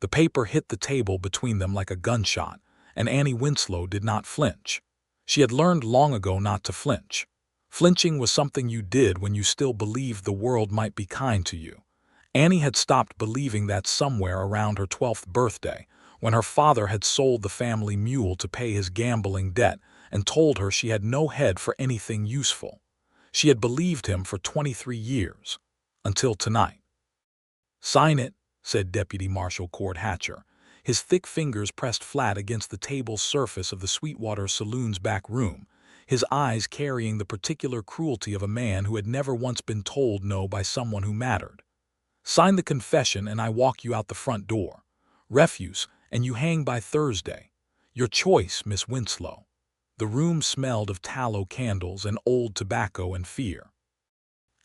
The paper hit the table between them like a gunshot, and Annie Winslow did not flinch. She had learned long ago not to flinch. Flinching was something you did when you still believed the world might be kind to you. Annie had stopped believing that somewhere around her 12th birthday, when her father had sold the family mule to pay his gambling debt and told her she had no head for anything useful. She had believed him for 23 years, until tonight. "Sign it," said Deputy Marshal Cord Hatcher, his thick fingers pressed flat against the table's surface of the Sweetwater saloon's back room, his eyes carrying the particular cruelty of a man who had never once been told no by someone who mattered. "Sign the confession and I walk you out the front door. Refuse, and you hang by Thursday. Your choice, Miss Winslow." The room smelled of tallow candles and old tobacco and fear.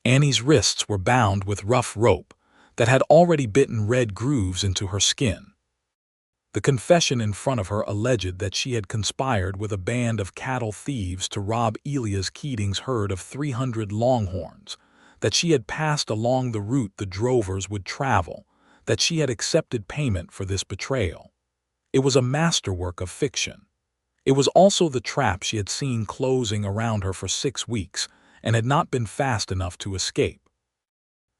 Annie's wrists were bound with rough rope that had already bitten red grooves into her skin. The confession in front of her alleged that she had conspired with a band of cattle thieves to rob Elias Keating's herd of 300 longhorns, that she had passed along the route the drovers would travel, that she had accepted payment for this betrayal. It was a masterwork of fiction. It was also the trap she had seen closing around her for 6 weeks and had not been fast enough to escape.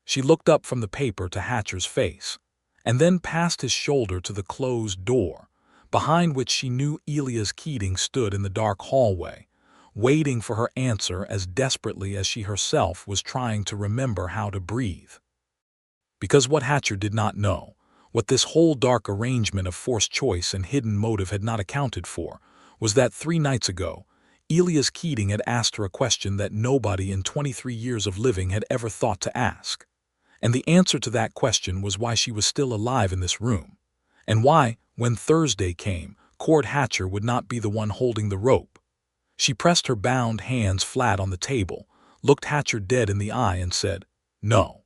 She looked up from the paper to Hatcher's face, and then past his shoulder to the closed door, behind which she knew Elias Keating stood in the dark hallway, waiting for her answer as desperately as she herself was trying to remember how to breathe. Because what Hatcher did not know, what this whole dark arrangement of forced choice and hidden motive had not accounted for, was that 3 nights ago, Elias Keating had asked her a question that nobody in 23 years of living had ever thought to ask. And the answer to that question was why she was still alive in this room, and why, when Thursday came, Cord Hatcher would not be the one holding the rope. She pressed her bound hands flat on the table, looked Hatcher dead in the eye and said, "No."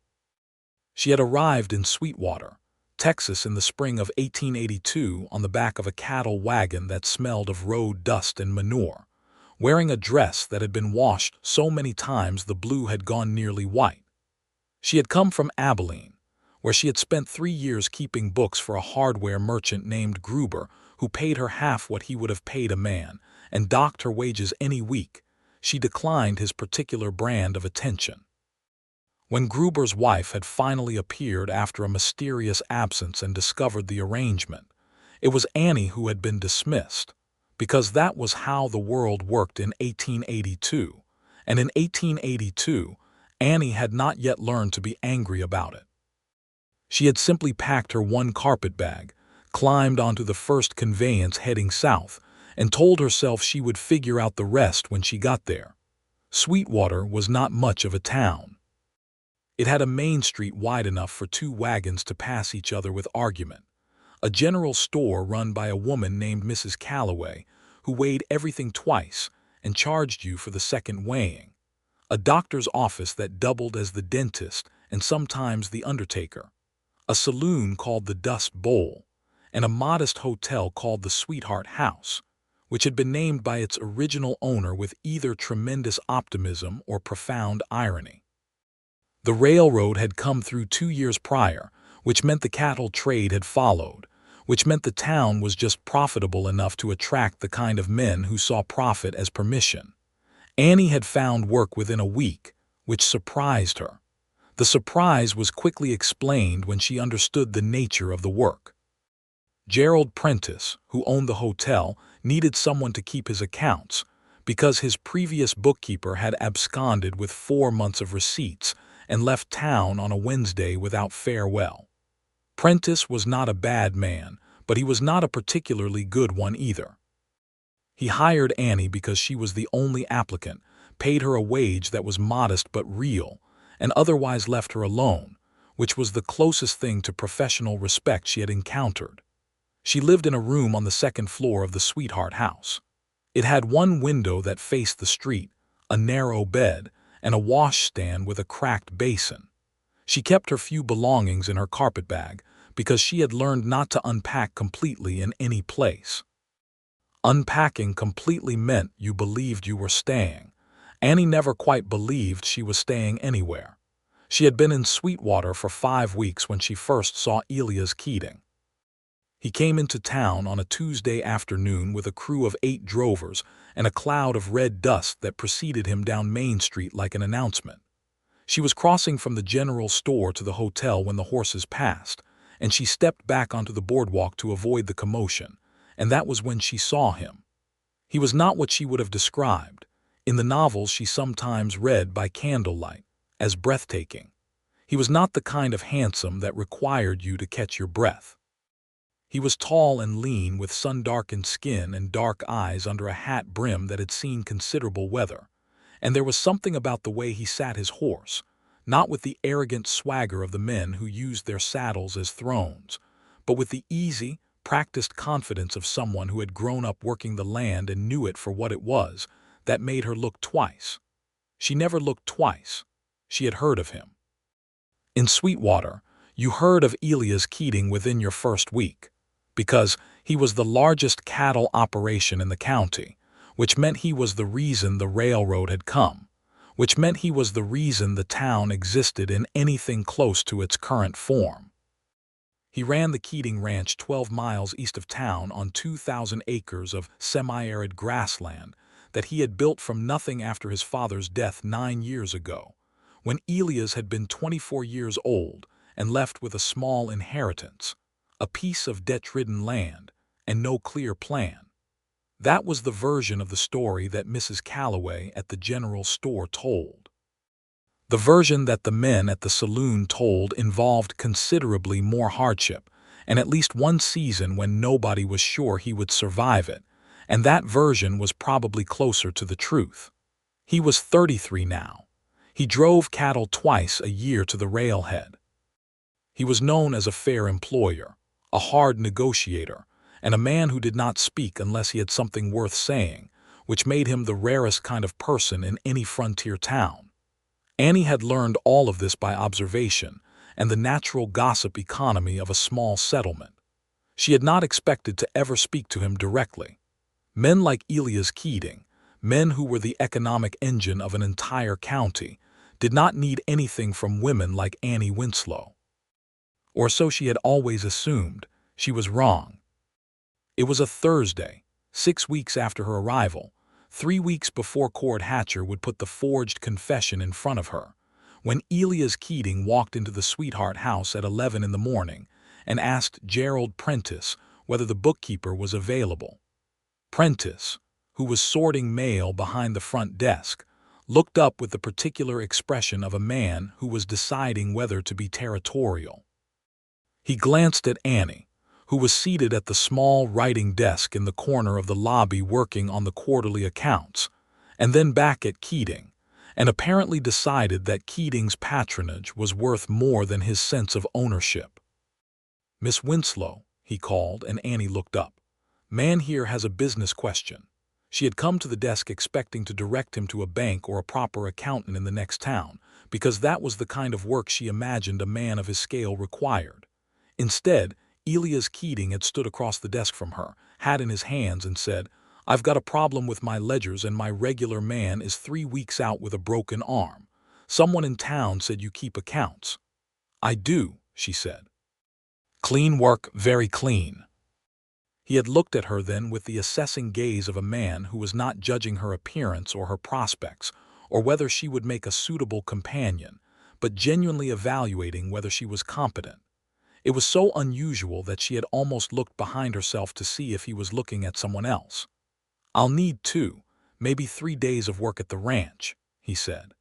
She had arrived in Sweetwater, Texas in the spring of 1882 on the back of a cattle wagon that smelled of road dust and manure, wearing a dress that had been washed so many times the blue had gone nearly white. She had come from Abilene, where she had spent 3 years keeping books for a hardware merchant named Gruber, who paid her half what he would have paid a man, and docked her wages any week. She declined his particular brand of attention. When Gruber's wife had finally appeared after a mysterious absence and discovered the arrangement, it was Annie who had been dismissed, because that was how the world worked in 1882, and in 1882, Annie had not yet learned to be angry about it. She had simply packed her one carpet bag, climbed onto the first conveyance heading south, and told herself she would figure out the rest when she got there. Sweetwater was not much of a town. It had a main street wide enough for 2 wagons to pass each other with argument, a general store run by a woman named Mrs. Calloway, who weighed everything twice and charged you for the second weighing, a doctor's office that doubled as the dentist and sometimes the undertaker, a saloon called the Dust Bowl, and a modest hotel called the Sweetheart House, which had been named by its original owner with either tremendous optimism or profound irony. The railroad had come through 2 years prior, which meant the cattle trade had followed, which meant the town was just profitable enough to attract the kind of men who saw profit as permission. Annie had found work within a week, which surprised her. The surprise was quickly explained when she understood the nature of the work. Gerald Prentice, who owned the hotel, needed someone to keep his accounts, because his previous bookkeeper had absconded with 4 months of receipts and left town on a Wednesday without farewell. Prentice was not a bad man, but he was not a particularly good one either. He hired Annie because she was the only applicant, paid her a wage that was modest but real, and otherwise left her alone, which was the closest thing to professional respect she had encountered. She lived in a room on the 2nd floor of the Sweetheart House. It had one window that faced the street, a narrow bed, and a washstand with a cracked basin. She kept her few belongings in her carpet bag because she had learned not to unpack completely in any place. Unpacking completely meant you believed you were staying. Annie never quite believed she was staying anywhere. She had been in Sweetwater for 5 weeks when she first saw Elias Keating. He came into town on a Tuesday afternoon with a crew of 8 drovers and a cloud of red dust that preceded him down Main Street like an announcement. She was crossing from the general store to the hotel when the horses passed, and she stepped back onto the boardwalk to avoid the commotion, and that was when she saw him. He was not what she would have described, in the novels she sometimes read by candlelight, as breathtaking. He was not the kind of handsome that required you to catch your breath. He was tall and lean with sun-darkened skin and dark eyes under a hat brim that had seen considerable weather, and there was something about the way he sat his horse, not with the arrogant swagger of the men who used their saddles as thrones, but with the easy, practiced confidence of someone who had grown up working the land and knew it for what it was, that made her look twice. She never looked twice. She had heard of him. In Sweetwater, you heard of Elias Keating within your first week, because he was the largest cattle operation in the county, which meant he was the reason the railroad had come, which meant he was the reason the town existed in anything close to its current form. He ran the Keating Ranch 12 miles east of town on 2,000 acres of semi-arid grassland that he had built from nothing after his father's death 9 years ago, when Elias had been 24 years old and left with a small inheritance, a piece of debt-ridden land, and no clear plan. That was the version of the story that Mrs. Calloway at the general store told. The version that the men at the saloon told involved considerably more hardship, and at least one season when nobody was sure he would survive it, and that version was probably closer to the truth. He was 33 now. He drove cattle twice a year to the railhead. He was known as a fair employer, a hard negotiator, and a man who did not speak unless he had something worth saying, which made him the rarest kind of person in any frontier town. Annie had learned all of this by observation and the natural gossip economy of a small settlement. She had not expected to ever speak to him directly. Men like Elias Keating, men who were the economic engine of an entire county, did not need anything from women like Annie Winslow. Or so she had always assumed. She was wrong. It was a Thursday, 6 weeks after her arrival, 3 weeks before Cord Hatcher would put the forged confession in front of her, when Elias Keating walked into the Sweetheart house at 11 in the morning and asked Gerald Prentice whether the bookkeeper was available. Prentice, who was sorting mail behind the front desk, looked up with the particular expression of a man who was deciding whether to be territorial. He glanced at Annie, who was seated at the small writing desk in the corner of the lobby working on the quarterly accounts, and then back at Keating, and apparently decided that Keating's patronage was worth more than his sense of ownership. "Miss Winslow," he called, and Annie looked up. "Man here has a business question." She had come to the desk expecting to direct him to a bank or a proper accountant in the next town, because that was the kind of work she imagined a man of his scale required. Instead, Elias Keating had stood across the desk from her, hat in his hands, and said, "I've got a problem with my ledgers and my regular man is 3 weeks out with a broken arm. Someone in town said you keep accounts." "I do," she said. "Clean work, very clean." He had looked at her then with the assessing gaze of a man who was not judging her appearance or her prospects, or whether she would make a suitable companion, but genuinely evaluating whether she was competent. It was so unusual that she had almost looked behind herself to see if he was looking at someone else. "I'll need 2, maybe 3 days of work at the ranch," he said.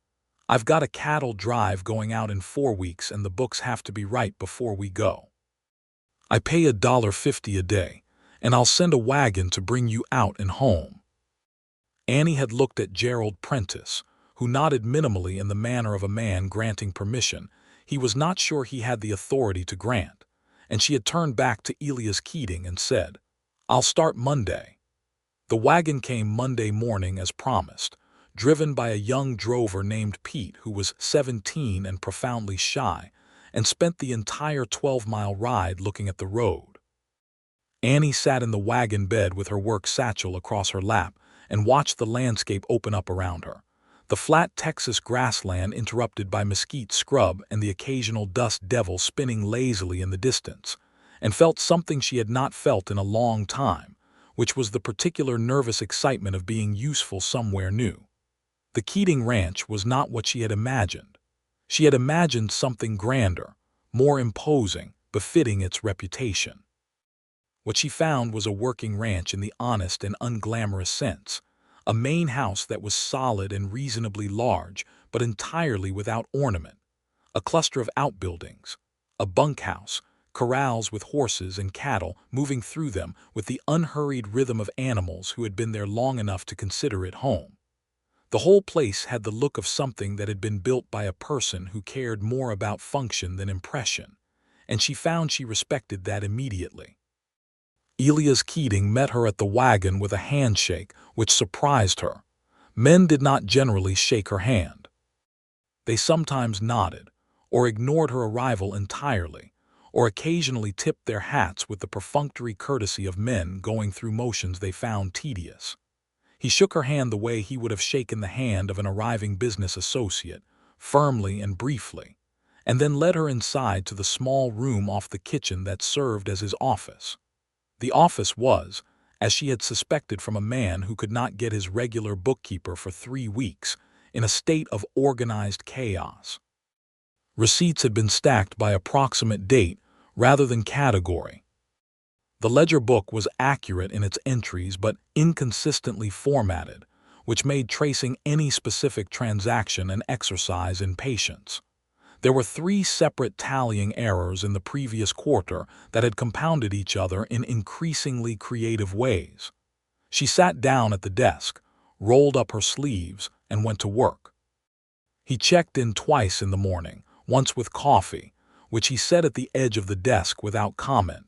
"I've got a cattle drive going out in 4 weeks and the books have to be right before we go. I pay $1.50 a day, and I'll send a wagon to bring you out and home." Annie had looked at Gerald Prentice, who nodded minimally in the manner of a man granting permission he was not sure he had the authority to grant, and she had turned back to Elias Keating and said, "I'll start Monday." The wagon came Monday morning as promised, driven by a young drover named Pete who was 17 and profoundly shy, and spent the entire 12-mile ride looking at the road. Annie sat in the wagon bed with her work satchel across her lap and watched the landscape open up around her. The flat Texas grassland interrupted by mesquite scrub and the occasional dust devil spinning lazily in the distance, and felt something she had not felt in a long time, which was the particular nervous excitement of being useful somewhere new. The Keating Ranch was not what she had imagined. She had imagined something grander, more imposing, befitting its reputation. What she found was a working ranch in the honest and unglamorous sense, a main house that was solid and reasonably large, but entirely without ornament, a cluster of outbuildings, a bunkhouse, corrals with horses and cattle moving through them with the unhurried rhythm of animals who had been there long enough to consider it home. The whole place had the look of something that had been built by a person who cared more about function than impression, and she found she respected that immediately. Elias Keating met her at the wagon with a handshake which surprised her. Men did not generally shake her hand. They sometimes nodded, or ignored her arrival entirely, or occasionally tipped their hats with the perfunctory courtesy of men going through motions they found tedious. He shook her hand the way he would have shaken the hand of an arriving business associate, firmly and briefly, and then led her inside to the small room off the kitchen that served as his office. The office was, as she had suspected from a man who could not get his regular bookkeeper for 3 weeks, in a state of organized chaos. Receipts had been stacked by approximate date rather than category. The ledger book was accurate in its entries but inconsistently formatted, which made tracing any specific transaction an exercise in patience. There were 3 separate tallying errors in the previous quarter that had compounded each other in increasingly creative ways. She sat down at the desk, rolled up her sleeves, and went to work. He checked in twice in the morning, once with coffee, which he set at the edge of the desk without comment,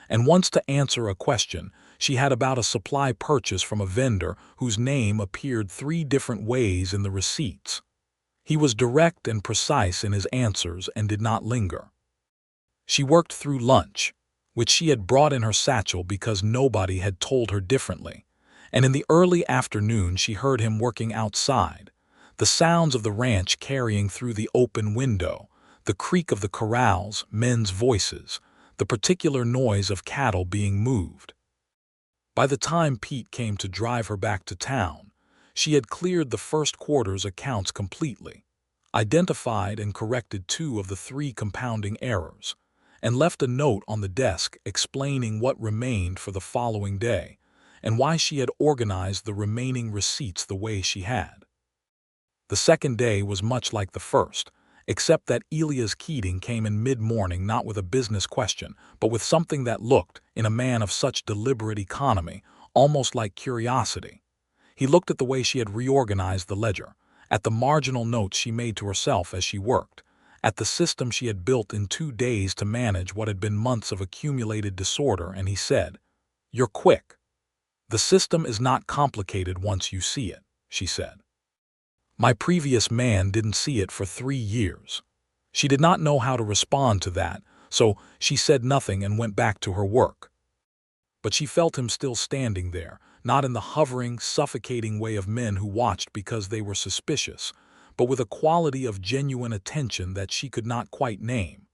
and once to answer a question she had about a supply purchase from a vendor whose name appeared 3 different ways in the receipts. He was direct and precise in his answers and did not linger. She worked through lunch, which she had brought in her satchel because nobody had told her differently, and in the early afternoon she heard him working outside, the sounds of the ranch carrying through the open window, the creak of the corrals, men's voices, the particular noise of cattle being moved. By the time Pete came to drive her back to town, she had cleared the first quarter's accounts completely, identified and corrected 2 of the 3 compounding errors, and left a note on the desk explaining what remained for the following day and why she had organized the remaining receipts the way she had. The second day was much like the first, except that Elias Keating came in mid-morning not with a business question, but with something that looked, in a man of such deliberate economy, almost like curiosity. He looked at the way she had reorganized the ledger, at the marginal notes she made to herself as she worked, at the system she had built in 2 days to manage what had been months of accumulated disorder, and he said, "You're quick." "The system is not complicated once you see it," she said. "My previous man didn't see it for 3 years." She did not know how to respond to that, so she said nothing and went back to her work. But she felt him still standing there, not in the hovering, suffocating way of men who watched because they were suspicious, but with a quality of genuine attention that she could not quite name.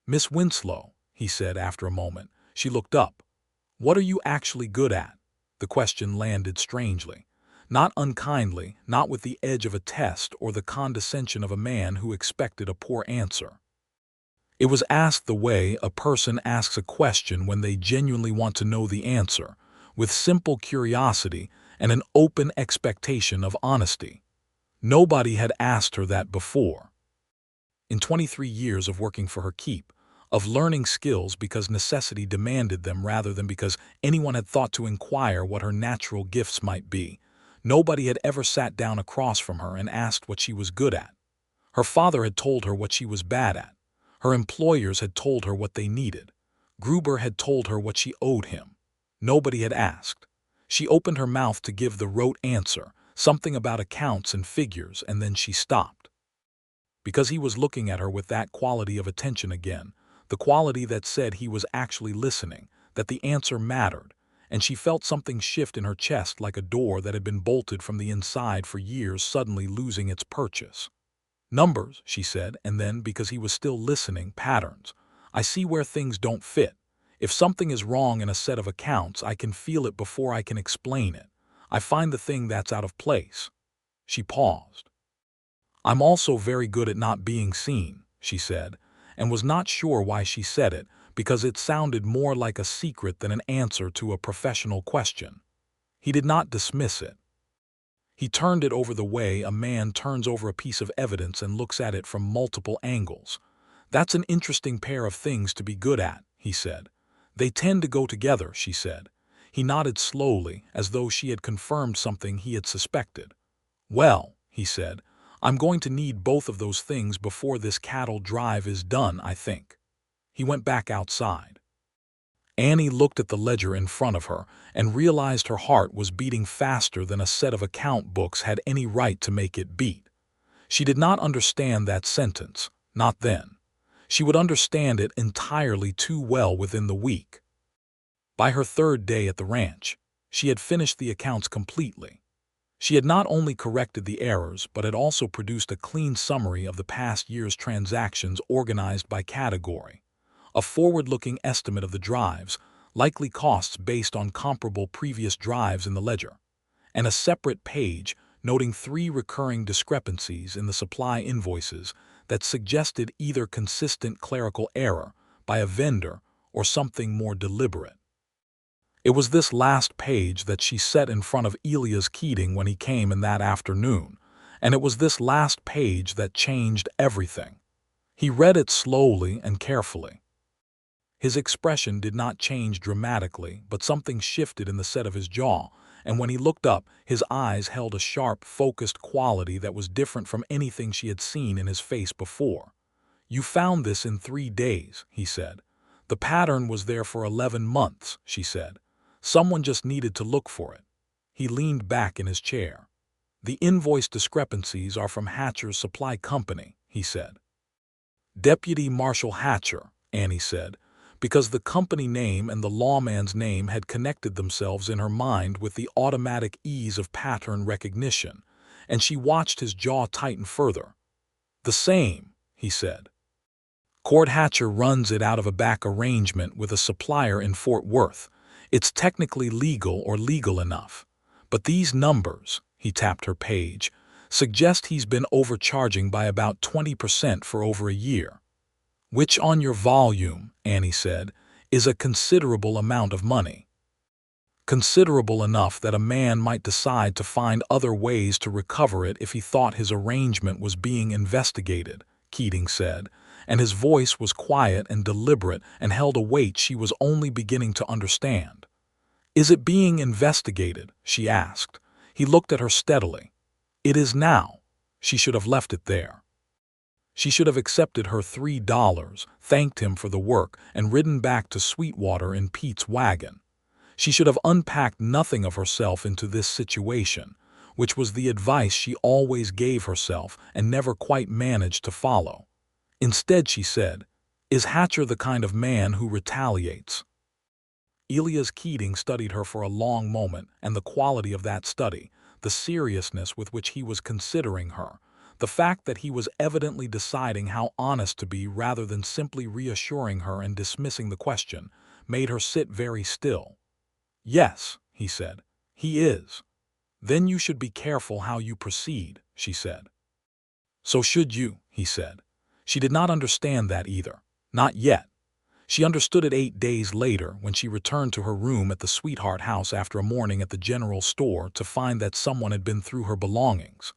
"Miss Winslow," he said after a moment. She looked up. "What are you actually good at?" The question landed strangely. Not unkindly, not with the edge of a test or the condescension of a man who expected a poor answer. It was asked the way a person asks a question when they genuinely want to know the answer, with simple curiosity and an open expectation of honesty. Nobody had asked her that before. In 23 years of working for her keep, of learning skills because necessity demanded them rather than because anyone had thought to inquire what her natural gifts might be, nobody had ever sat down across from her and asked what she was good at. Her father had told her what she was bad at. Her employers had told her what they needed. Gruber had told her what she owed him. Nobody had asked. She opened her mouth to give the rote answer, something about accounts and figures, and then she stopped. Because he was looking at her with that quality of attention again, the quality that said he was actually listening, that the answer mattered, and she felt something shift in her chest like a door that had been bolted from the inside for years suddenly losing its purchase. "Numbers," she said, and then, because he was still listening, "patterns. I see where things don't fit. If something is wrong in a set of accounts, I can feel it before I can explain it. I find the thing that's out of place." She paused. "I'm also very good at not being seen," she said, and was not sure why she said it, because it sounded more like a secret than an answer to a professional question. He did not dismiss it. He turned it over the way a man turns over a piece of evidence and looks at it from multiple angles. "That's an interesting pair of things to be good at," he said. "They tend to go together," she said. He nodded slowly, as though she had confirmed something he had suspected. "Well," he said, "I'm going to need both of those things before this cattle drive is done, I think." He went back outside. Annie looked at the ledger in front of her and realized her heart was beating faster than a set of account books had any right to make it beat. She did not understand that sentence, not then. She would understand it entirely too well within the week. By her third day at the ranch, she had finished the accounts completely. She had not only corrected the errors, but had also produced a clean summary of the past year's transactions organized by category, a forward-looking estimate of the drives, likely costs based on comparable previous drives in the ledger, and a separate page noting 3 recurring discrepancies in the supply invoices that suggested either consistent clerical error by a vendor or something more deliberate. It was this last page that she set in front of Elias Keating when he came in that afternoon, and it was this last page that changed everything. He read it slowly and carefully. His expression did not change dramatically, but something shifted in the set of his jaw, and when he looked up, his eyes held a sharp, focused quality that was different from anything she had seen in his face before. "You found this in 3 days," he said. "The pattern was there for 11 months, she said. "Someone just needed to look for it." He leaned back in his chair. "The invoice discrepancies are from Hatcher's Supply Company," he said. "Deputy Marshal Hatcher," Annie said, because the company name and the lawman's name had connected themselves in her mind with the automatic ease of pattern recognition, and she watched his jaw tighten further. "The same," he said. "Cord Hatcher runs it out of a back arrangement with a supplier in Fort Worth. It's technically legal or legal enough. But these numbers," he tapped her page, "suggest he's been overcharging by about 20% for over a year. Which on your volume," Annie said, "is a considerable amount of money. Considerable enough that a man might decide to find other ways to recover it if he thought his arrangement was being investigated," Keating said, and his voice was quiet and deliberate and held a weight she was only beginning to understand. "Is it being investigated?" she asked. He looked at her steadily. "It is now." She should have left it there. She should have accepted her $3, thanked him for the work, and ridden back to Sweetwater in Pete's wagon. She should have unpacked nothing of herself into this situation, which was the advice she always gave herself and never quite managed to follow. Instead, she said, "Is Hatcher the kind of man who retaliates?" Elias Keating studied her for a long moment, and the quality of that study, the seriousness with which he was considering her, the fact that he was evidently deciding how honest to be rather than simply reassuring her and dismissing the question, made her sit very still. "Yes," he said, "he is." "Then you should be careful how you proceed," she said. "So should you," he said. She did not understand that either. Not yet. She understood it 8 days later when she returned to her room at the Sweetheart house after a morning at the general store to find that someone had been through her belongings.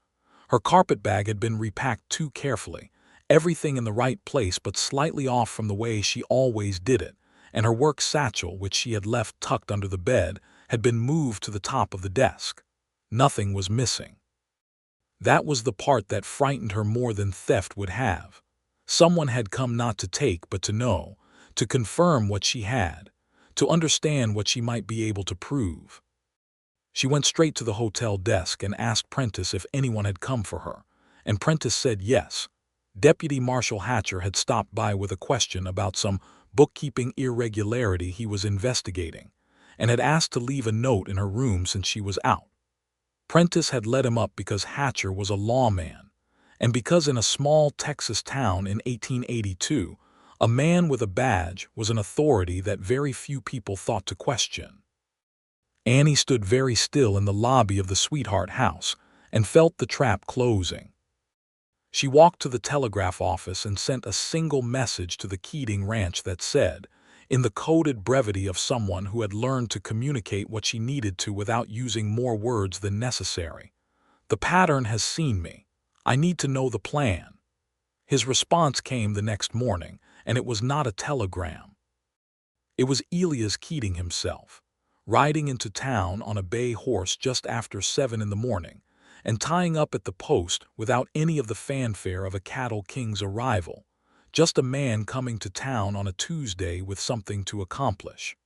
Her carpetbag had been repacked too carefully, everything in the right place but slightly off from the way she always did it, and her work satchel, which she had left tucked under the bed, had been moved to the top of the desk. Nothing was missing. That was the part that frightened her more than theft would have. Someone had come not to take but to know, to confirm what she had, to understand what she might be able to prove. She went straight to the hotel desk and asked Prentice if anyone had come for her, and Prentice said yes. Deputy Marshal Hatcher had stopped by with a question about some bookkeeping irregularity he was investigating, and had asked to leave a note in her room since she was out. Prentice had let him up because Hatcher was a lawman, and because in a small Texas town in 1882, A man with a badge was an authority that very few people thought to question. Annie stood very still in the lobby of the Sweetheart house and felt the trap closing. She walked to the telegraph office and sent a single message to the Keating ranch that said, in the coded brevity of someone who had learned to communicate what she needed to without using more words than necessary, "The pattern has seen me. I need to know the plan." His response came the next morning, and it was not a telegram. It was Elias Keating himself, riding into town on a bay horse just after 7 in the morning, and tying up at the post without any of the fanfare of a cattle king's arrival, just a man coming to town on a Tuesday with something to accomplish.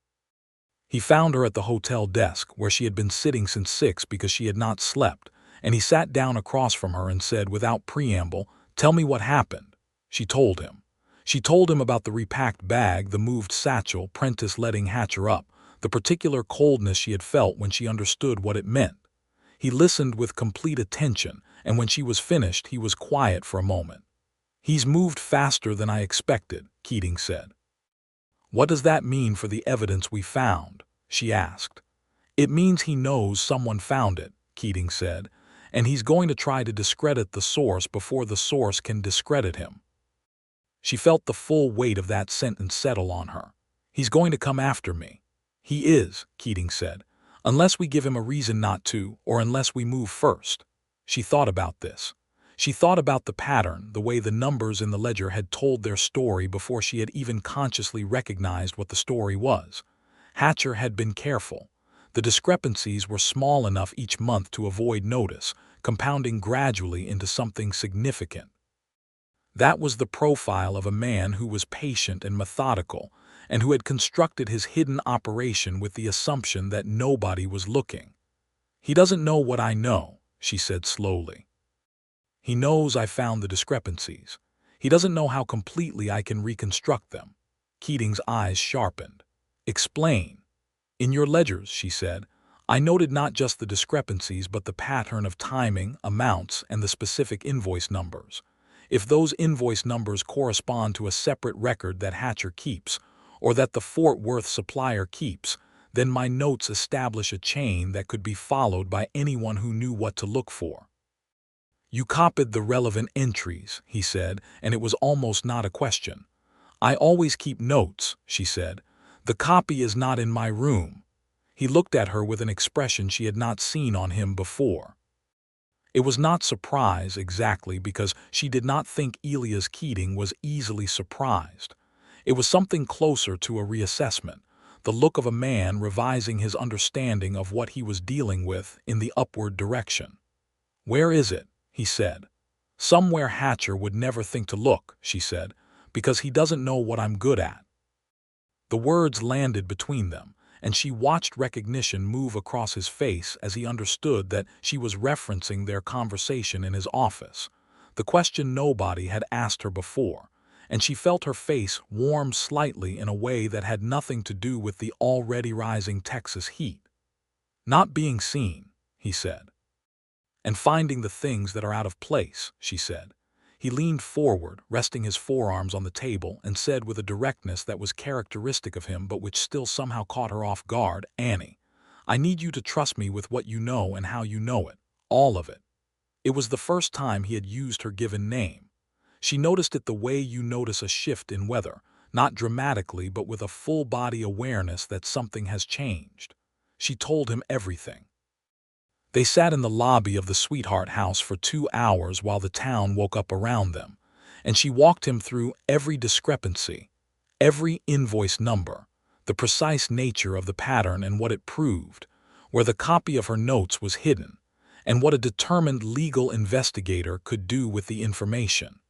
He found her at the hotel desk, where she had been sitting since 6 because she had not slept, and he sat down across from her and said without preamble, "Tell me what happened." She told him. She told him about the repacked bag, the moved satchel, Prentice letting Hatcher up, the particular coldness she had felt when she understood what it meant. He listened with complete attention, and when she was finished, he was quiet for a moment. "He's moved faster than I expected," Keating said. "What does that mean for the evidence we found?" she asked. "It means he knows someone found it," Keating said, "and he's going to try to discredit the source before the source can discredit him." She felt the full weight of that sentence settle on her. "He's going to come after me." "He is," Keating said, "unless we give him a reason not to, or unless we move first." She thought about this. She thought about the pattern, the way the numbers in the ledger had told their story before she had even consciously recognized what the story was. Hatcher had been careful. The discrepancies were small enough each month to avoid notice, compounding gradually into something significant. That was the profile of a man who was patient and methodical, and who had constructed his hidden operation with the assumption that nobody was looking. "He doesn't know what I know," she said slowly. "He knows I found the discrepancies. He doesn't know how completely I can reconstruct them." Keating's eyes sharpened. "Explain." "In your ledgers," she said, "I noted not just the discrepancies but the pattern of timing, amounts, and the specific invoice numbers. If those invoice numbers correspond to a separate record that Hatcher keeps, or that the Fort Worth supplier keeps, then my notes establish a chain that could be followed by anyone who knew what to look for." "You copied the relevant entries," he said, and it was almost not a question. "I always keep notes," she said. "The copy is not in my room." He looked at her with an expression she had not seen on him before. It was not surprise exactly, because she did not think Elias Keating was easily surprised. It was something closer to a reassessment, the look of a man revising his understanding of what he was dealing with in the upward direction. "Where is it?" he said. "Somewhere Hatcher would never think to look," she said, "because he doesn't know what I'm good at." The words landed between them, and she watched recognition move across his face as he understood that she was referencing their conversation in his office, the question nobody had asked her before, and she felt her face warm slightly in a way that had nothing to do with the already rising Texas heat. "Not being seen," he said. "And finding the things that are out of place," she said. He leaned forward, resting his forearms on the table, and said with a directness that was characteristic of him but which still somehow caught her off guard, "Annie, I need you to trust me with what you know and how you know it, all of it." It was the first time he had used her given name. She noticed it the way you notice a shift in weather, not dramatically but with a full-body awareness that something has changed. She told him everything. They sat in the lobby of the Sweetheart house for 2 hours while the town woke up around them, and she walked him through every discrepancy, every invoice number, the precise nature of the pattern and what it proved, where the copy of her notes was hidden, and what a determined legal investigator could do with the information.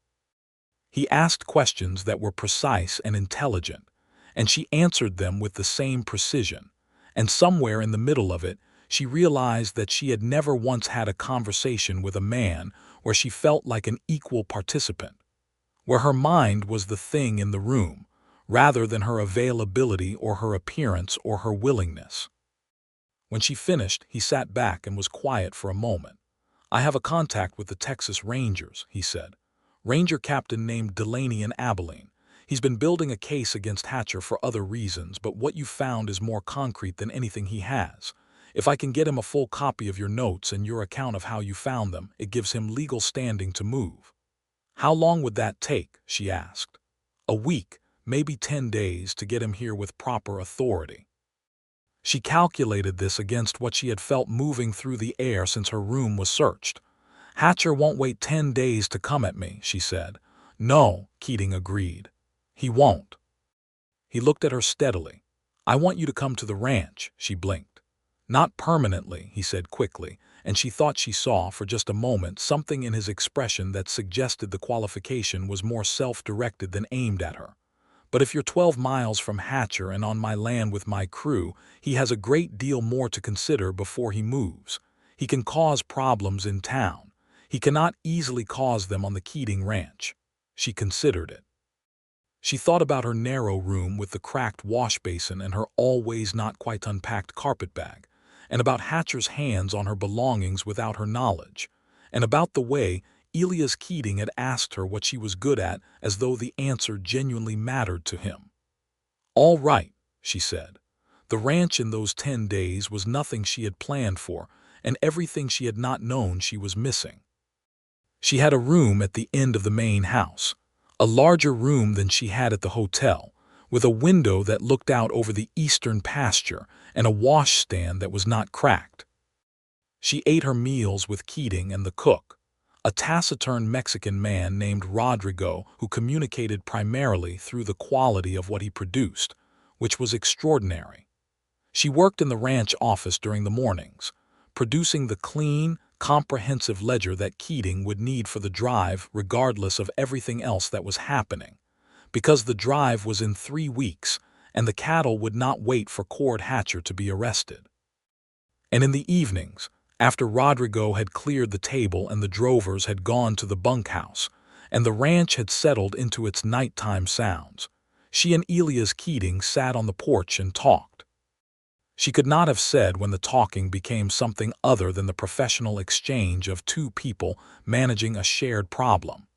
He asked questions that were precise and intelligent, and she answered them with the same precision, and somewhere in the middle of it, she realized that she had never once had a conversation with a man where she felt like an equal participant, where her mind was the thing in the room, rather than her availability or her appearance or her willingness. When she finished, he sat back and was quiet for a moment. "I have a contact with the Texas Rangers," he said. "Ranger captain named Delaney in Abilene. He's been building a case against Hatcher for other reasons, but what you found is more concrete than anything he has. If I can get him a full copy of your notes and your account of how you found them, it gives him legal standing to move." "How long would that take?" she asked. "A week, maybe 10 days, to get him here with proper authority." She calculated this against what she had felt moving through the air since her room was searched. "Hatcher won't wait 10 days to come at me," she said. "No," Keating agreed. "He won't." He looked at her steadily. "I want you to come to the ranch," she blinked. "Not permanently," he said quickly, and she thought she saw, for just a moment, something in his expression that suggested the qualification was more self-directed than aimed at her. "But if you're 12 miles from Hatcher and on my land with my crew, he has a great deal more to consider before he moves. He can cause problems in town. He cannot easily cause them on the Keating ranch." She considered it. She thought about her narrow room with the cracked wash basin and her always not quite unpacked carpet bag, and about Hatcher's hands on her belongings without her knowledge, and about the way Elias Keating had asked her what she was good at as though the answer genuinely mattered to him. "All right," she said. The ranch in those 10 days was nothing she had planned for, and everything she had not known she was missing. She had a room at the end of the main house, a larger room than she had at the hotel, with a window that looked out over the eastern pasture and a washstand that was not cracked. She ate her meals with Keating and the cook, a taciturn Mexican man named Rodrigo who communicated primarily through the quality of what he produced, which was extraordinary. She worked in the ranch office during the mornings, producing the clean, comprehensive ledger that Keating would need for the drive regardless of everything else that was happening, because the drive was in 3 weeks and the cattle would not wait for Cord Hatcher to be arrested. And in the evenings, after Rodrigo had cleared the table and the drovers had gone to the bunkhouse, and the ranch had settled into its nighttime sounds, she and Elias Keating sat on the porch and talked. She could not have said when the talking became something other than the professional exchange of two people managing a shared problem.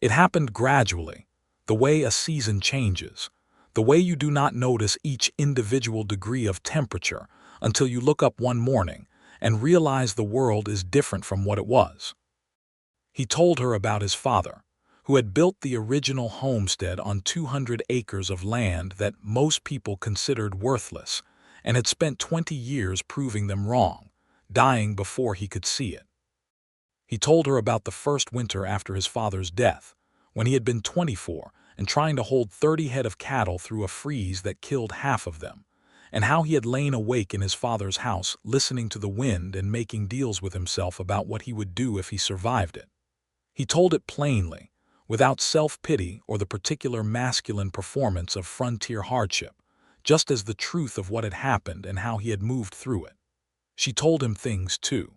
It happened gradually, the way a season changes, the way you do not notice each individual degree of temperature until you look up one morning and realize the world is different from what it was. He told her about his father, who had built the original homestead on 200 acres of land that most people considered worthless, and had spent 20 years proving them wrong, dying before he could see it. He told her about the first winter after his father's death, when he had been 24 and trying to hold 30 head of cattle through a freeze that killed half of them, and how he had lain awake in his father's house listening to the wind and making deals with himself about what he would do if he survived it. He told it plainly, without self-pity or the particular masculine performance of frontier hardship, just as the truth of what had happened and how he had moved through it. She told him things, too.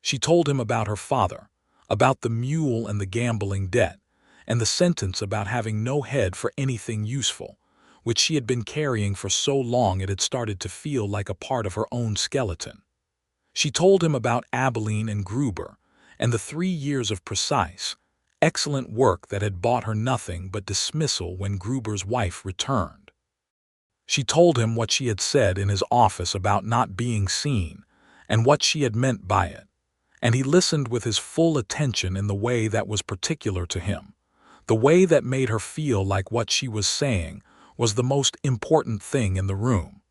She told him about her father, about the mule and the gambling debt, and the sentence about having no head for anything useful, which she had been carrying for so long it had started to feel like a part of her own skeleton. She told him about Abilene and Gruber, and the 3 years of precise, excellent work that had bought her nothing but dismissal when Gruber's wife returned. She told him what she had said in his office about not being seen, and what she had meant by it, and he listened with his full attention in the way that was particular to him, the way that made her feel like what she was saying was the most important thing in the room.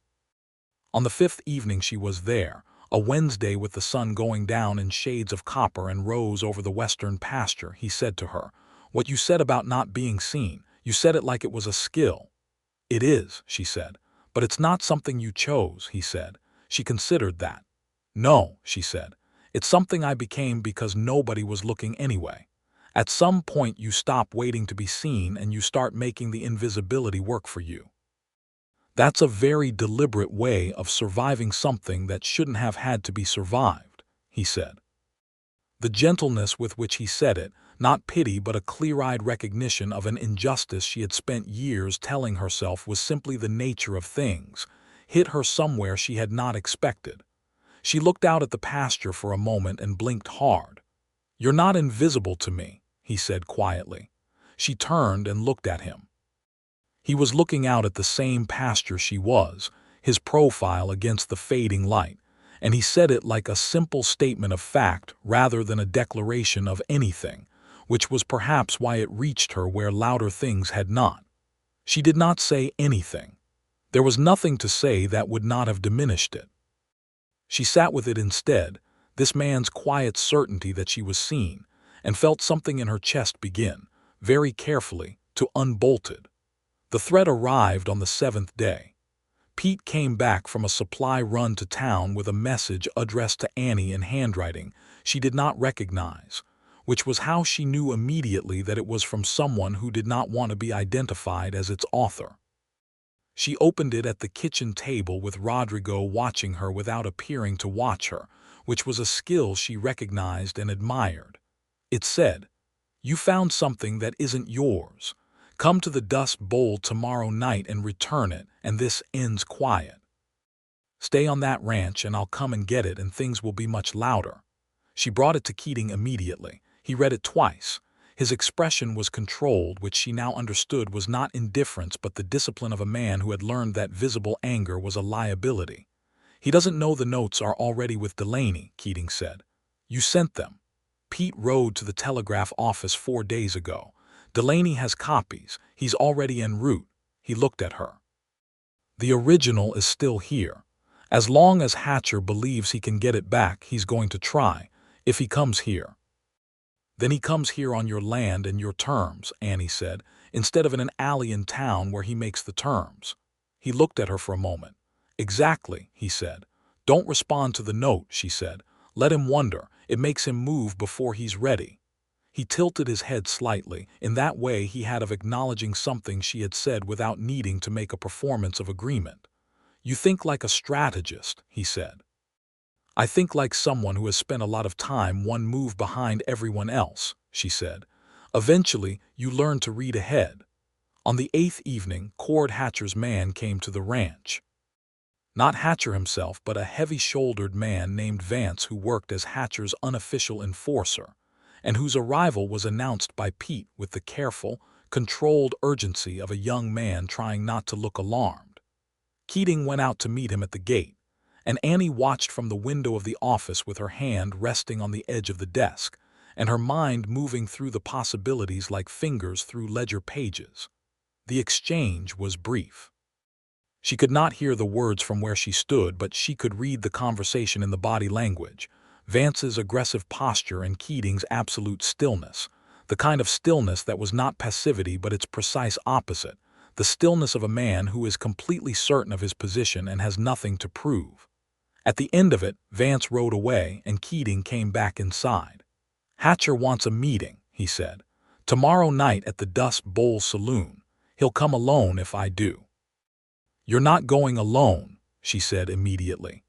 On the 5th evening she was there, a Wednesday with the sun going down in shades of copper and rose over the western pasture, he said to her, "What you said about not being seen, you said it like it was a skill." "It is," she said, "but it's not something you chose," he said. She considered that. "No," she said, "it's something I became because nobody was looking anyway. At some point you stop waiting to be seen and you start making the invisibility work for you. That's a very deliberate way of surviving something that shouldn't have had to be survived," he said. The gentleness with which he said it, not pity but a clear-eyed recognition of an injustice she had spent years telling herself was simply the nature of things, hit her somewhere she had not expected. She looked out at the pasture for a moment and blinked hard. "You're not invisible to me," he said quietly. She turned and looked at him. He was looking out at the same pasture she was, his profile against the fading light, and he said it like a simple statement of fact rather than a declaration of anything, which was perhaps why it reached her where louder things had not. She did not say anything. There was nothing to say that would not have diminished it. She sat with it instead, this man's quiet certainty that she was seen, and felt something in her chest begin, very carefully, to unbolt it. The threat arrived on the 7th day. Pete came back from a supply run to town with a message addressed to Annie in handwriting she did not recognize, which was how she knew immediately that it was from someone who did not want to be identified as its author. She opened it at the kitchen table with Rodrigo watching her without appearing to watch her, which was a skill she recognized and admired. It said, "You found something that isn't yours. Come to the Dust Bowl tomorrow night and return it, and this ends quiet. Stay on that ranch and I'll come and get it and things will be much louder." She brought it to Keating immediately. He read it twice. His expression was controlled, which she now understood was not indifference but the discipline of a man who had learned that visible anger was a liability. "He doesn't know the notes are already with Delaney," Keating said. "You sent them. Pete rode to the telegraph office 4 days ago. Delaney has copies. He's already en route." He looked at her. "The original is still here. As long as Hatcher believes he can get it back, he's going to try, if he comes here." "Then he comes here on your land and your terms," Annie said, "instead of in an alley in town where he makes the terms." He looked at her for a moment. "Exactly," he said. "Don't respond to the note," she said. "Let him wonder. It makes him move before he's ready." He tilted his head slightly. In that way he had of acknowledging something she had said without needing to make a performance of agreement. "You think like a strategist," he said. "I think like someone who has spent a lot of time one move behind everyone else," she said. "Eventually, you learn to read ahead." On the 8th evening, Cord Hatcher's man came to the ranch. Not Hatcher himself, but a heavy-shouldered man named Vance who worked as Hatcher's unofficial enforcer, and whose arrival was announced by Pete with the careful, controlled urgency of a young man trying not to look alarmed. Keating went out to meet him at the gate, and Annie watched from the window of the office with her hand resting on the edge of the desk, and her mind moving through the possibilities like fingers through ledger pages. The exchange was brief. She could not hear the words from where she stood, but she could read the conversation in the body language, Vance's aggressive posture and Keating's absolute stillness, the kind of stillness that was not passivity but its precise opposite, the stillness of a man who is completely certain of his position and has nothing to prove. At the end of it, Vance rode away and Keating came back inside. "Hatcher wants a meeting," he said. "Tomorrow night at the Dust Bowl Saloon. He'll come alone if I do." "You're not going alone," she said immediately.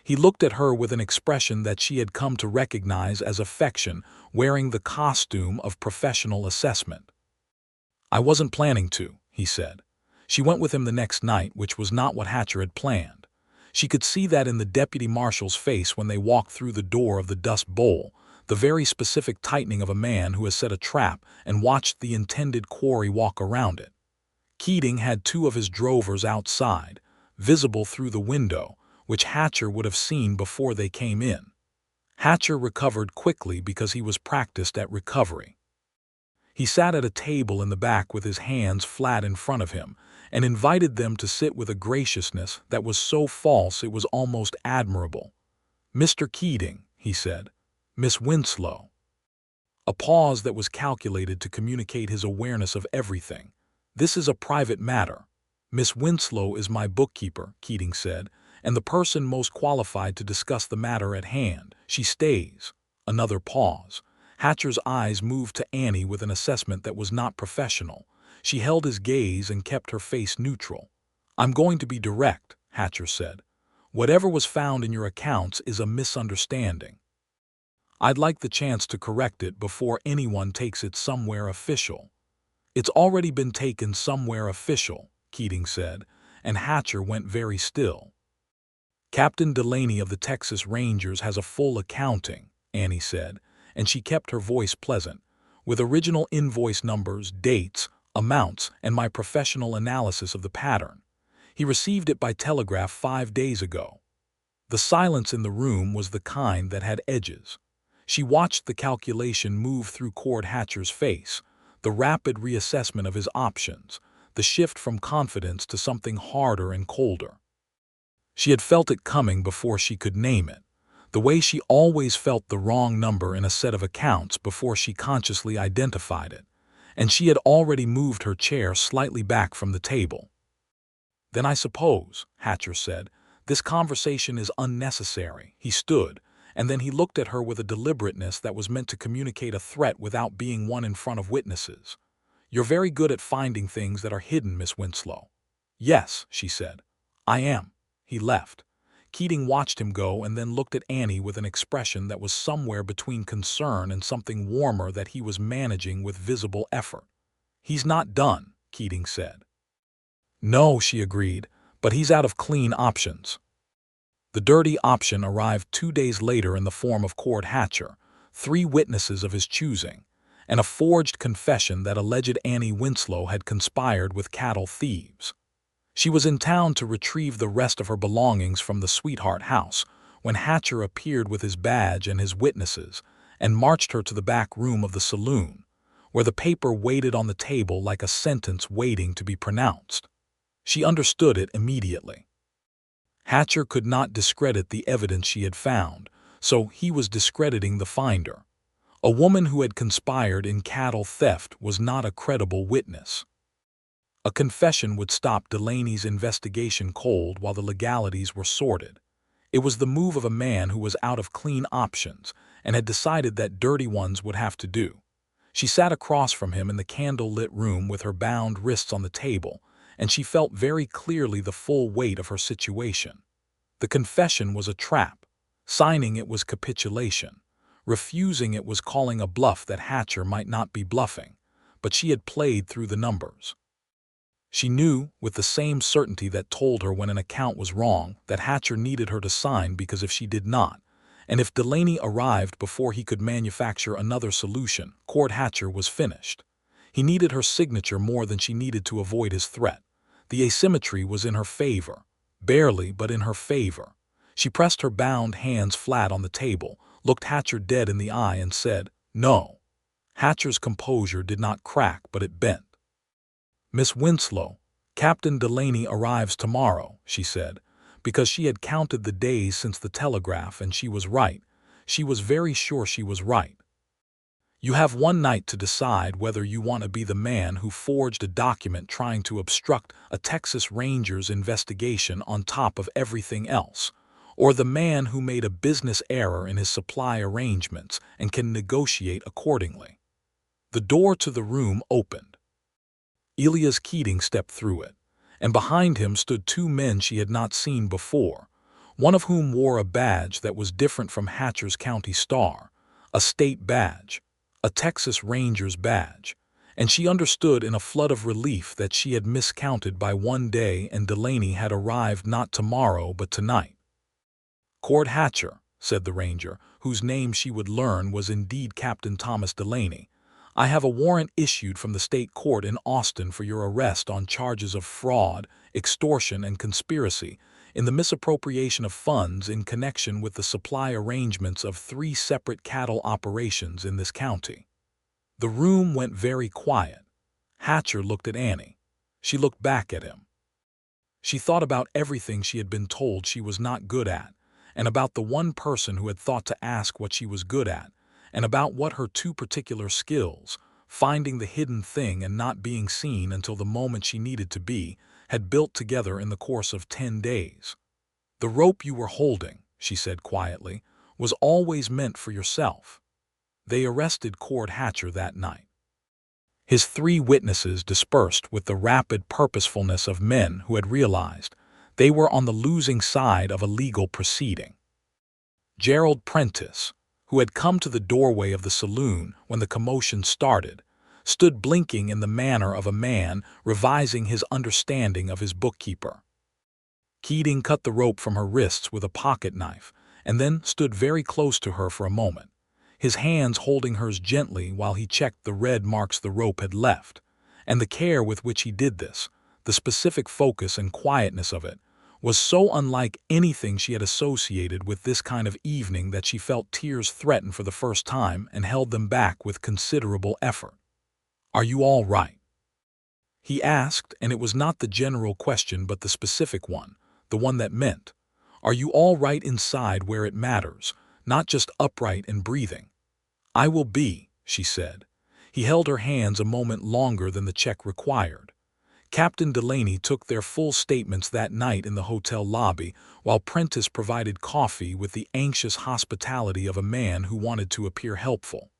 He looked at her with an expression that she had come to recognize as affection, wearing the costume of professional assessment. "I wasn't planning to," he said. She went with him the next night, which was not what Hatcher had planned. She could see that in the deputy marshal's face when they walked through the door of the Dust Bowl, the very specific tightening of a man who has set a trap and watched the intended quarry walk around it. Keating had 2 of his drovers outside, visible through the window, which Hatcher would have seen before they came in. Hatcher recovered quickly because he was practiced at recovery. He sat at a table in the back with his hands flat in front of him and invited them to sit with a graciousness that was so false it was almost admirable. "Mr. Keating," he said. "Miss Winslow." A pause that was calculated to communicate his awareness of everything. "This is a private matter. Miss Winslow is my bookkeeper," Keating said, "and the person most qualified to discuss the matter at hand. She stays." Another pause. Hatcher's eyes moved to Annie with an assessment that was not professional. She held his gaze and kept her face neutral. "I'm going to be direct," Hatcher said. "Whatever was found in your accounts is a misunderstanding. I'd like the chance to correct it before anyone takes it somewhere official." "It's already been taken somewhere official," Keating said, and Hatcher went very still. "Captain Delaney of the Texas Rangers has a full accounting," Annie said, and she kept her voice pleasant, "with original invoice numbers, dates, amounts, and my professional analysis of the pattern. He received it by telegraph 5 days ago." The silence in the room was the kind that had edges. She watched the calculation move through Cord Hatcher's face, the rapid reassessment of his options, the shift from confidence to something harder and colder. She had felt it coming before she could name it, the way she always felt the wrong number in a set of accounts before she consciously identified it, and she had already moved her chair slightly back from the table. "Then I suppose," Hatcher said, "this conversation is unnecessary." He stood, and then he looked at her with a deliberateness that was meant to communicate a threat without being one in front of witnesses. "You're very good at finding things that are hidden, Miss Winslow." "Yes," she said. "I am." He left. Keating watched him go and then looked at Annie with an expression that was somewhere between concern and something warmer that he was managing with visible effort. "He's not done," Keating said. "No," she agreed, "but he's out of clean options." The dirty option arrived 2 days later in the form of Cord Hatcher, 3 witnesses of his choosing, and a forged confession that alleged Annie Winslow had conspired with cattle thieves. She was in town to retrieve the rest of her belongings from the Sweetwater house when Hatcher appeared with his badge and his witnesses and marched her to the back room of the saloon, where the paper waited on the table like a sentence waiting to be pronounced. She understood it immediately. Hatcher could not discredit the evidence she had found, so he was discrediting the finder. A woman who had conspired in cattle theft was not a credible witness. A confession would stop Delaney's investigation cold while the legalities were sorted. It was the move of a man who was out of clean options and had decided that dirty ones would have to do. She sat across from him in the candle-lit room with her bound wrists on the table, and she felt very clearly the full weight of her situation. The confession was a trap. Signing it was capitulation. Refusing it was calling a bluff that Hatcher might not be bluffing, but she had played through the numbers. She knew, with the same certainty that told her when an account was wrong, that Hatcher needed her to sign because if she did not, and if Delaney arrived before he could manufacture another solution, Cord Hatcher was finished. He needed her signature more than she needed to avoid his threat. The asymmetry was in her favor. Barely, but in her favor. She pressed her bound hands flat on the table, looked Hatcher dead in the eye and said, "No." Hatcher's composure did not crack, but it bent. "Miss Winslow, Captain Delaney arrives tomorrow," she said, because she had counted the days since the telegraph and she was right. She was very sure she was right. "You have one night to decide whether you want to be the man who forged a document trying to obstruct a Texas Ranger's investigation on top of everything else, or the man who made a business error in his supply arrangements and can negotiate accordingly." The door to the room opened. Elias Keating stepped through it, and behind him stood 2 men she had not seen before, one of whom wore a badge that was different from Hatcher's County Star, a state badge, a Texas Ranger's badge, and she understood in a flood of relief that she had miscounted by 1 day and Delaney had arrived not tomorrow but tonight. "Cord Hatcher," said the Ranger, whose name she would learn was indeed Captain Thomas Delaney, "I have a warrant issued from the state court in Austin for your arrest on charges of fraud, extortion, and conspiracy in the misappropriation of funds in connection with the supply arrangements of 3 separate cattle operations in this county." The room went very quiet. Hatcher looked at Annie. She looked back at him. She thought about everything she had been told she was not good at, and about the one person who had thought to ask what she was good at, and about what her 2 particular skills, finding the hidden thing and not being seen until the moment she needed to be, had built together in the course of 10 days. "The rope you were holding," she said quietly, "was always meant for yourself." They arrested Cord Hatcher that night. His 3 witnesses dispersed with the rapid purposefulness of men who had realized they were on the losing side of a legal proceeding. Gerald Prentice, who had come to the doorway of the saloon when the commotion started, stood blinking in the manner of a man revising his understanding of his bookkeeper. Keating cut the rope from her wrists with a pocket knife and then stood very close to her for a moment, his hands holding hers gently while he checked the red marks the rope had left, And the care with which he did this, the specific focus and quietness of it, was so unlike anything she had associated with this kind of evening that she felt tears threaten for the first time and held them back with considerable effort. "Are you all right?" he asked, and it was not the general question but the specific one, the one that meant, "Are you all right inside where it matters, not just upright and breathing?" "I will be," she said. He held her hands a moment longer than the check required. Captain Delaney took their full statements that night in the hotel lobby, while Prentice provided coffee with the anxious hospitality of a man who wanted to appear helpful.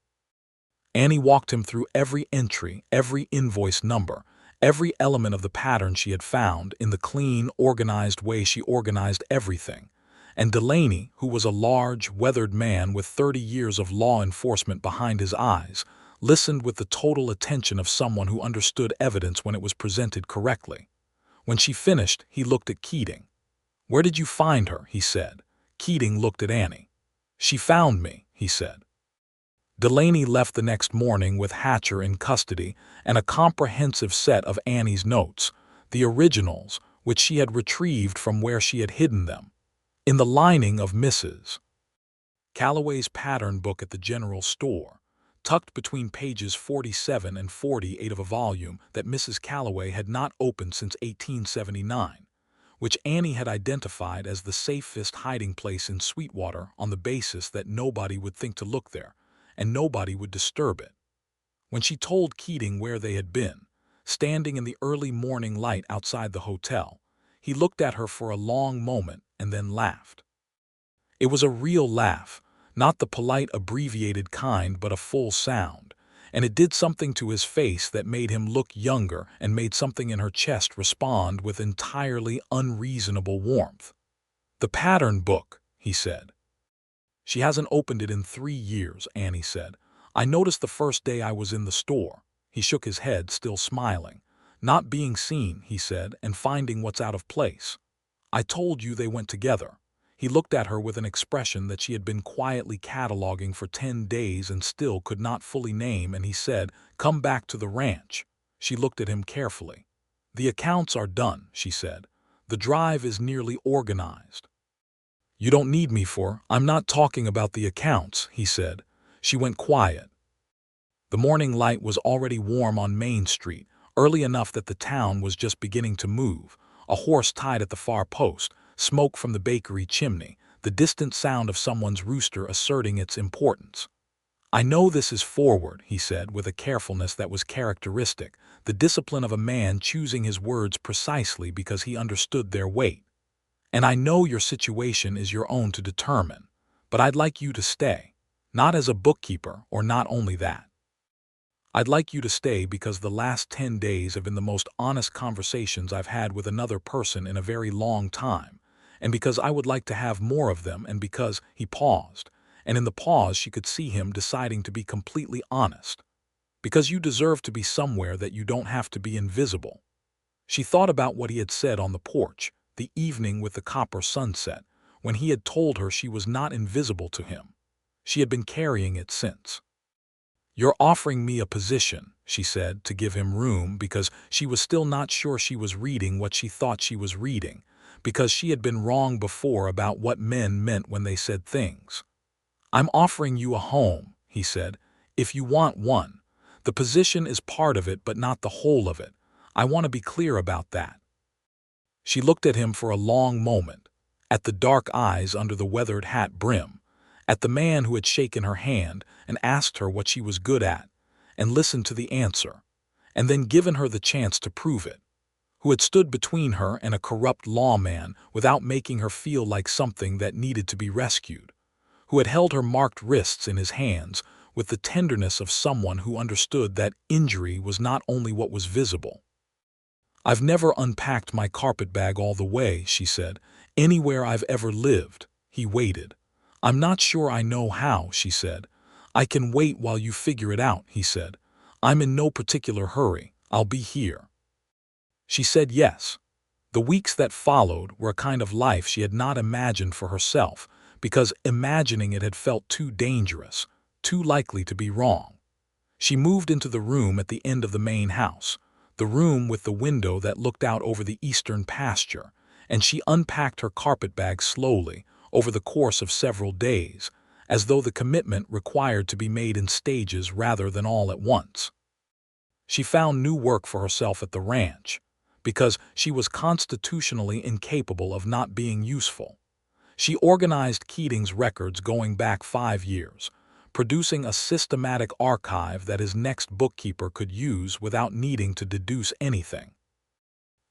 Annie walked him through every entry, every invoice number, every element of the pattern she had found in the clean, organized way she organized everything. And Delaney, who was a large, weathered man with 30 years of law enforcement behind his eyes, listened with the total attention of someone who understood evidence when it was presented correctly. When she finished, he looked at Keating. "Where did you find her?" he said. Keating looked at Annie. "She found me," he said. Delaney left the next morning with Hatcher in custody and a comprehensive set of Annie's notes, the originals, which she had retrieved from where she had hidden them, in the lining of Mrs. Calloway's pattern book at the general store, tucked between pages 47 and 48 of a volume that Mrs. Calloway had not opened since 1879, which Annie had identified as the safest hiding place in Sweetwater on the basis that nobody would think to look there, and nobody would disturb it. When she told Keating where they had been, standing in the early morning light outside the hotel, he looked at her for a long moment and then laughed. It was a real laugh, not the polite abbreviated kind but a full sound, and it did something to his face that made him look younger and made something in her chest respond with entirely unreasonable warmth. "The pattern book," he said. "She hasn't opened it in 3 years, Annie said. "I noticed the first day I was in the store." He shook his head, still smiling. "Not being seen," he said, "and finding what's out of place. I told you they went together." He looked at her with an expression that she had been quietly cataloging for 10 days and still could not fully name, and he said, "Come back to the ranch." She looked at him carefully. "The accounts are done," she said. "The drive is nearly organized." "You don't need me for, I'm not talking about the accounts," he said. She went quiet. The morning light was already warm on Main Street, early enough that the town was just beginning to move, a horse tied at the far post, smoke from the bakery chimney, the distant sound of someone's rooster asserting its importance. "I know this is forward," he said with a carefulness that was characteristic, the discipline of a man choosing his words precisely because he understood their weight. "And I know your situation is your own to determine, but I'd like you to stay, not as a bookkeeper or not only that. I'd like you to stay because the last 10 days have been the most honest conversations I've had with another person in a very long time, and because I would like to have more of them, and because," he paused, and in the pause she could see him deciding to be completely honest, "because you deserve to be somewhere that you don't have to be invisible." She thought about what he had said on the porch, the evening with the copper sunset, when he had told her she was not invisible to him. She had been carrying it since. "You're offering me a position," she said, to give him room, because she was still not sure she was reading what she thought she was reading, because she had been wrong before about what men meant when they said things. "I'm offering you a home," he said, "if you want one. The position is part of it but not the whole of it. I want to be clear about that." She looked at him for a long moment, at the dark eyes under the weathered hat brim, at the man who had shaken her hand and asked her what she was good at, and listened to the answer, and then given her the chance to prove it, who had stood between her and a corrupt lawman without making her feel like something that needed to be rescued, who had held her marked wrists in his hands with the tenderness of someone who understood that injury was not only what was visible. "I've never unpacked my carpetbag all the way," she said, "anywhere I've ever lived." He waited. "I'm not sure I know how," she said. "I can wait while you figure it out," he said. "I'm in no particular hurry. I'll be here." She said yes. The weeks that followed were a kind of life she had not imagined for herself, because imagining it had felt too dangerous, too likely to be wrong. She moved into the room at the end of the main house, the room with the window that looked out over the eastern pasture, and she unpacked her carpetbag slowly over the course of several days, as though the commitment required to be made in stages rather than all at once. She found new work for herself at the ranch, because she was constitutionally incapable of not being useful. She organized Keating's records going back 5 years, producing a systematic archive that his next bookkeeper could use without needing to deduce anything.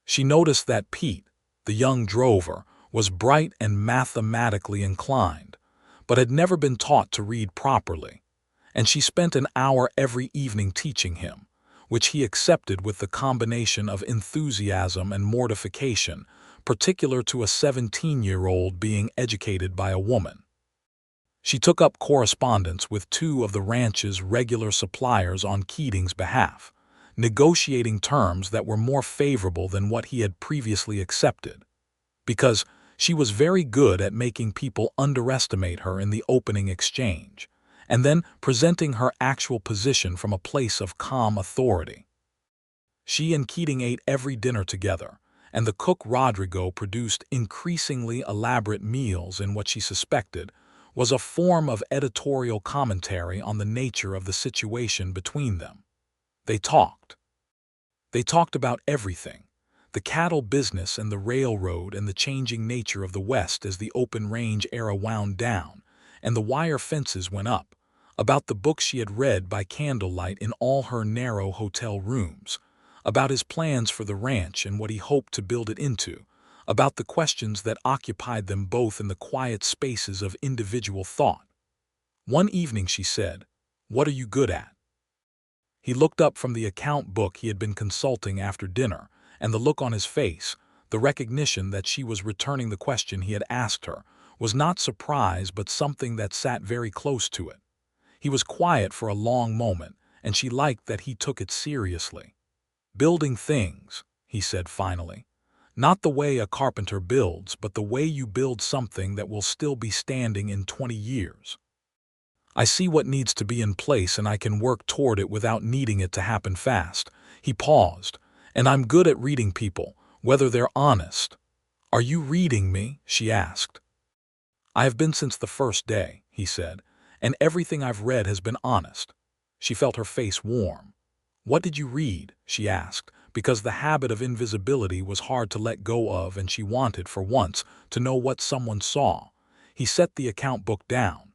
She noticed that Pete, the young drover, was bright and mathematically inclined, but had never been taught to read properly, and she spent an hour every evening teaching him, which he accepted with the combination of enthusiasm and mortification particular to a 17-year-old being educated by a woman. She took up correspondence with 2 of the ranch's regular suppliers on Keating's behalf, negotiating terms that were more favorable than what he had previously accepted, because she was very good at making people underestimate her in the opening exchange, and then presenting her actual position from a place of calm authority. She and Keating ate every dinner together, and the cook Rodrigo produced increasingly elaborate meals in what she suspected was a form of editorial commentary on the nature of the situation between them. They talked. They talked about everything: the cattle business and the railroad and the changing nature of the West as the open range era wound down and the wire fences went up, about the books she had read by candlelight in all her narrow hotel rooms, about his plans for the ranch and what he hoped to build it into, about the questions that occupied them both in the quiet spaces of individual thought. One evening she said, "What are you good at?" He looked up from the account book he had been consulting after dinner, and the look on his face, the recognition that she was returning the question he had asked her, was not surprise but something that sat very close to it. He was quiet for a long moment, and she liked that he took it seriously. "Building things," he said finally. "Not the way a carpenter builds, but the way you build something that will still be standing in 20 years. I see what needs to be in place and I can work toward it without needing it to happen fast." He paused. "And I'm good at reading people, whether they're honest." "Are you reading me?" she asked. "I have been since the first day," he said, "and everything I've read has been honest." She felt her face warm. "What did you read?" she asked, because the habit of invisibility was hard to let go of and she wanted, for once, to know what someone saw. He set the account book down.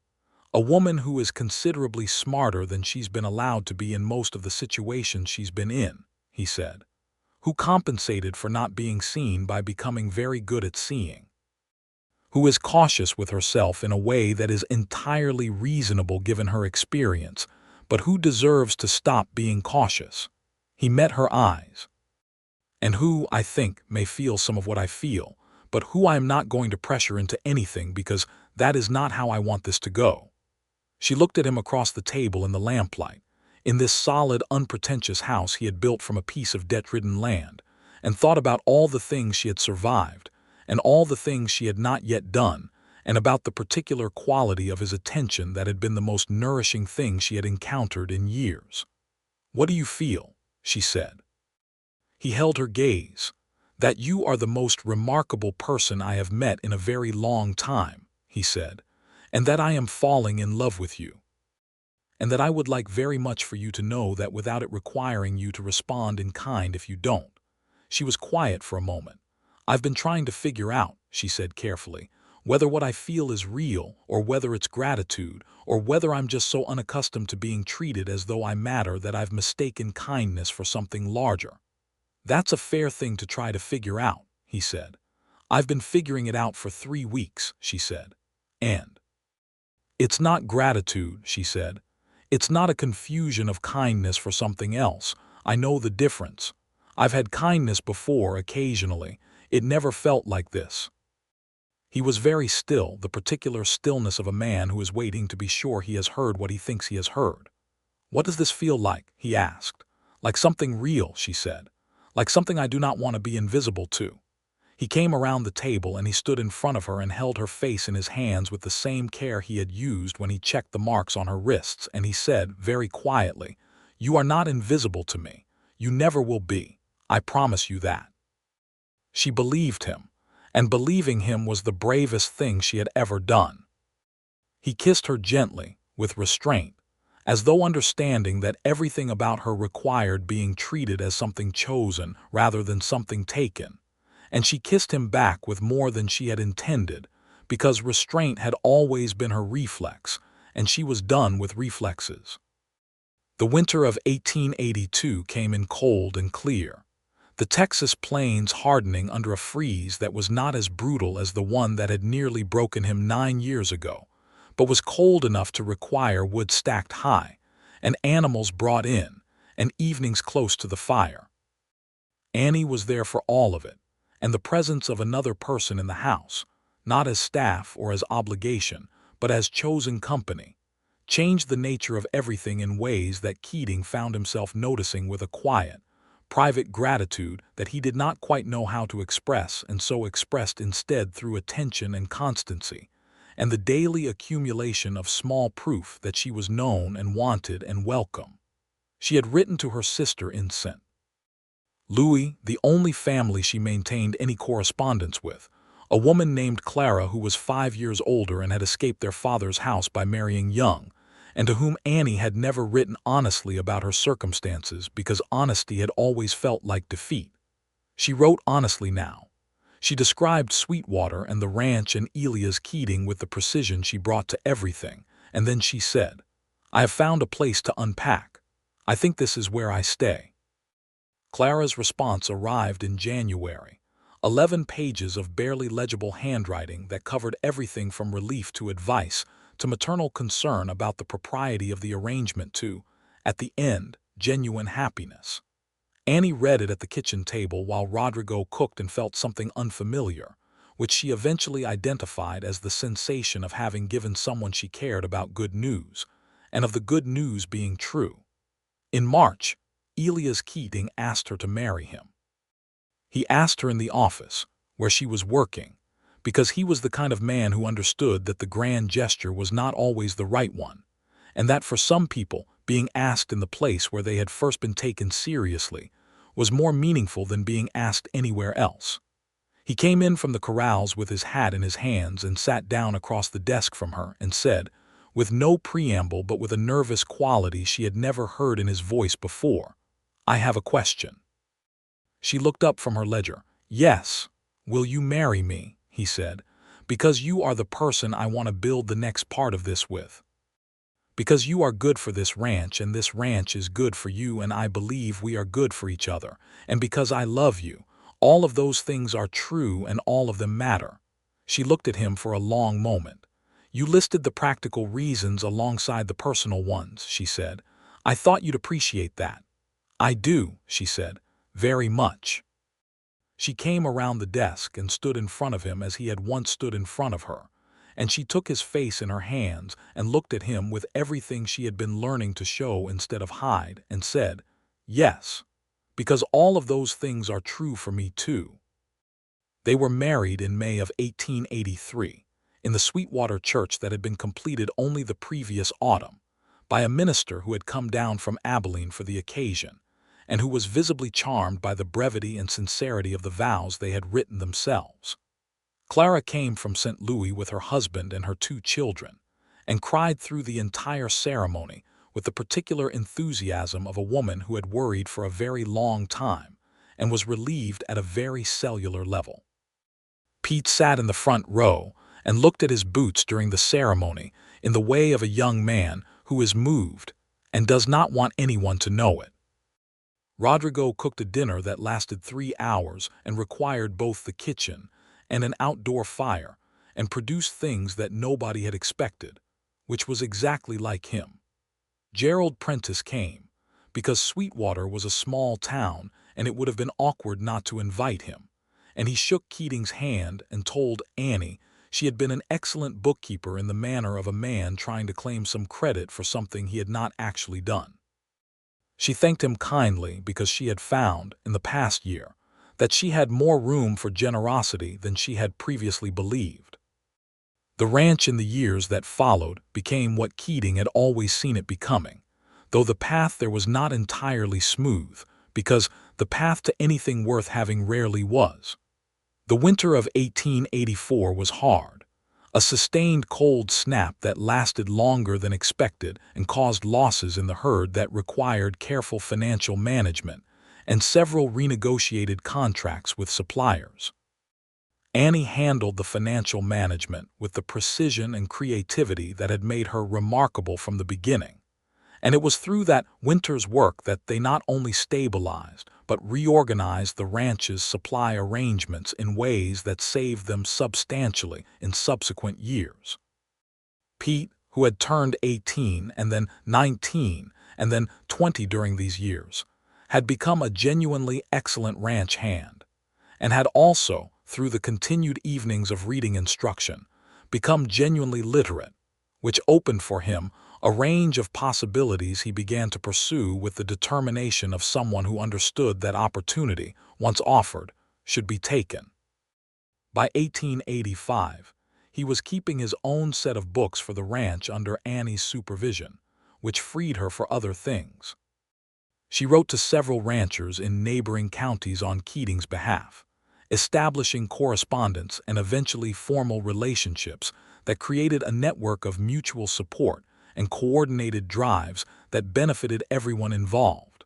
"A woman who is considerably smarter than she's been allowed to be in most of the situations she's been in," he said, "who compensated for not being seen by becoming very good at seeing, who is cautious with herself in a way that is entirely reasonable given her experience, but who deserves to stop being cautious." He met her eyes. "And who, I think, may feel some of what I feel, but who I am not going to pressure into anything because that is not how I want this to go." She looked at him across the table in the lamplight, in this solid, unpretentious house he had built from a piece of debt-ridden land, and thought about all the things she had survived, and all the things she had not yet done, and about the particular quality of his attention that had been the most nourishing thing she had encountered in years. "What do you feel?" she said. He held her gaze. "That you are the most remarkable person I have met in a very long time," he said, "and that I am falling in love with you. And that I would like very much for you to know that without it requiring you to respond in kind if you don't." She was quiet for a moment. "I've been trying to figure out," she said carefully, "whether what I feel is real, or whether it's gratitude, or whether I'm just so unaccustomed to being treated as though I matter that I've mistaken kindness for something larger." "That's a fair thing to try to figure out," he said. "I've been figuring it out for 3 weeks," she said. "And it's not gratitude," she said. "It's not a confusion of kindness for something else. I know the difference. I've had kindness before, occasionally. It never felt like this." He was very still, the particular stillness of a man who is waiting to be sure he has heard what he thinks he has heard. "What does this feel like?" he asked. "Like something real," she said. "Like something I do not want to be invisible to." He came around the table and he stood in front of her and held her face in his hands with the same care he had used when he checked the marks on her wrists, and he said, very quietly, "You are not invisible to me. You never will be. I promise you that." She believed him, and believing him was the bravest thing she had ever done. He kissed her gently, with restraint, as though understanding that everything about her required being treated as something chosen rather than something taken, and she kissed him back with more than she had intended, because restraint had always been her reflex, and she was done with reflexes. The winter of 1882 came in cold and clear, the Texas plains hardening under a freeze that was not as brutal as the one that had nearly broken him 9 years ago, but was cold enough to require wood stacked high, and animals brought in, and evenings close to the fire. Annie was there for all of it, and the presence of another person in the house, not as staff or as obligation, but as chosen company, changed the nature of everything in ways that Keating found himself noticing with a quiet, private gratitude that he did not quite know how to express, and so expressed instead through attention and constancy, and the daily accumulation of small proof that she was known and wanted and welcome. She had written to her sister in St. Louis, the only family she maintained any correspondence with, a woman named Clara who was 5 years older and had escaped their father's house by marrying young, and to whom Annie had never written honestly about her circumstances because honesty had always felt like defeat. She wrote honestly now. She described Sweetwater and the ranch and Elias Keating with the precision she brought to everything, and then she said, "I have found a place to unpack. I think this is where I stay." Clara's response arrived in January, 11 pages of barely legible handwriting that covered everything from relief to advice to maternal concern about the propriety of the arrangement to, at the end, genuine happiness. Annie read it at the kitchen table while Rodrigo cooked and felt something unfamiliar, which she eventually identified as the sensation of having given someone she cared about good news, and of the good news being true. In March, Elias Keating asked her to marry him. He asked her in the office, where she was working, because he was the kind of man who understood that the grand gesture was not always the right one, and that for some people, being asked in the place where they had first been taken seriously was more meaningful than being asked anywhere else. He came in from the corrals with his hat in his hands and sat down across the desk from her and said, with no preamble but with a nervous quality she had never heard in his voice before, "I have a question." She looked up from her ledger. "Yes, will you marry me?" he said, "because you are the person I want to build the next part of this with. Because you are good for this ranch and this ranch is good for you and I believe we are good for each other, and because I love you. All of those things are true and all of them matter." She looked at him for a long moment. "You listed the practical reasons alongside the personal ones," she said. "I thought you'd appreciate that." "I do," she said, "very much." She came around the desk and stood in front of him as he had once stood in front of her, and she took his face in her hands and looked at him with everything she had been learning to show instead of hide, and said, "Yes, because all of those things are true for me too." They were married in May of 1883, in the Sweetwater church that had been completed only the previous autumn, by a minister who had come down from Abilene for the occasion, and who was visibly charmed by the brevity and sincerity of the vows they had written themselves. Clara came from St. Louis with her husband and her 2 children, and cried through the entire ceremony with the particular enthusiasm of a woman who had worried for a very long time and was relieved at a very cellular level. Pete sat in the front row and looked at his boots during the ceremony in the way of a young man who is moved and does not want anyone to know it. Rodrigo cooked a dinner that lasted 3 hours and required both the kitchen and an outdoor fire, and produced things that nobody had expected, which was exactly like him. Gerald Prentice came, because Sweetwater was a small town and it would have been awkward not to invite him, and he shook Keating's hand and told Annie she had been an excellent bookkeeper in the manner of a man trying to claim some credit for something he had not actually done. She thanked him kindly because she had found, in the past year, that she had more room for generosity than she had previously believed. The ranch in the years that followed became what Keating had always seen it becoming, though the path there was not entirely smooth, because the path to anything worth having rarely was. The winter of 1884 was hard, a sustained cold snap that lasted longer than expected and caused losses in the herd that required careful financial management and several renegotiated contracts with suppliers. Annie handled the financial management with the precision and creativity that had made her remarkable from the beginning, and it was through that winter's work that they not only stabilized but reorganized the ranch's supply arrangements in ways that saved them substantially in subsequent years. Pete, who had turned 18 and then 19 and then 20 during these years, had become a genuinely excellent ranch hand, and had also, through the continued evenings of reading instruction, become genuinely literate, which opened for him a range of possibilities he began to pursue with the determination of someone who understood that opportunity, once offered, should be taken. By 1885, he was keeping his own set of books for the ranch under Annie's supervision, which freed her for other things. She wrote to several ranchers in neighboring counties on Keating's behalf, establishing correspondence and eventually formal relationships that created a network of mutual support and coordinated drives that benefited everyone involved.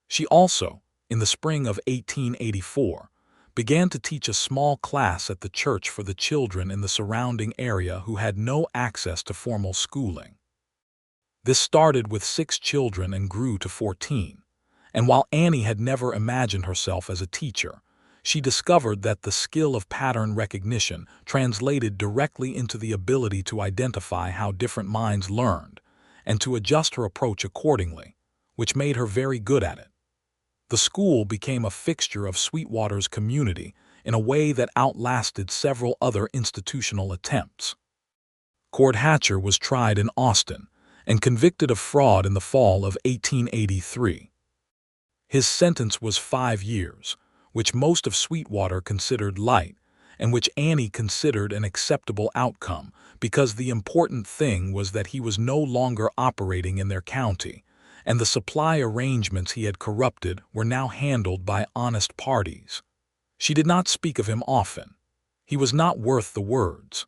She also, in the spring of 1884, began to teach a small class at the church for the children in the surrounding area who had no access to formal schooling. This started with 6 children and grew to 14, and while Annie had never imagined herself as a teacher, she discovered that the skill of pattern recognition translated directly into the ability to identify how different minds learned and to adjust her approach accordingly, which made her very good at it. The school became a fixture of Sweetwater's community in a way that outlasted several other institutional attempts. Cord Hatcher was tried in Austin and convicted of fraud in the fall of 1883. His sentence was 5 years, which most of Sweetwater considered light, and which Annie considered an acceptable outcome because the important thing was that he was no longer operating in their county, and the supply arrangements he had corrupted were now handled by honest parties. She did not speak of him often. He was not worth the words.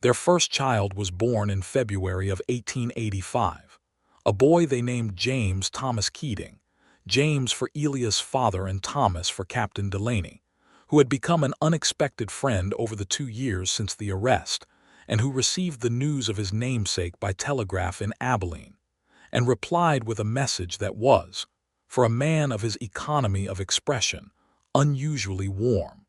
Their first child was born in February of 1885, a boy they named James Thomas Keating, James for Elias' father and Thomas for Captain Delaney, who had become an unexpected friend over the 2 years since the arrest, and who received the news of his namesake by telegraph in Abilene, and replied with a message that was, for a man of his economy of expression, unusually warm.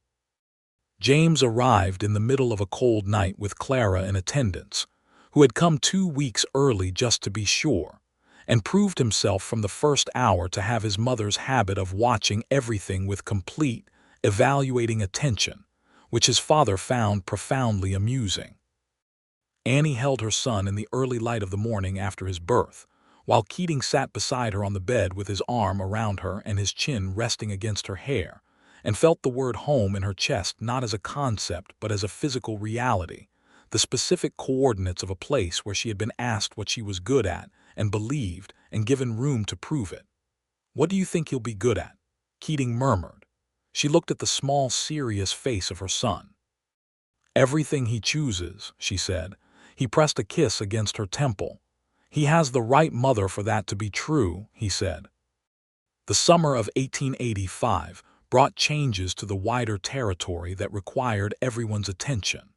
James arrived in the middle of a cold night with Clara in attendance, who had come 2 weeks early just to be sure, and proved himself from the first hour to have his mother's habit of watching everything with complete, evaluating attention, which his father found profoundly amusing. Annie held her son in the early light of the morning after his birth, while Keating sat beside her on the bed with his arm around her and his chin resting against her hair, and felt the word home in her chest not as a concept but as a physical reality, the specific coordinates of a place where she had been asked what she was good at and believed and given room to prove it. "What do you think he'll be good at?" Keating murmured. She looked at the small, serious face of her son. "Everything he chooses," she said. He pressed a kiss against her temple. "He has the right mother for that to be true," he said. The summer of 1885 brought changes to the wider territory that required everyone's attention.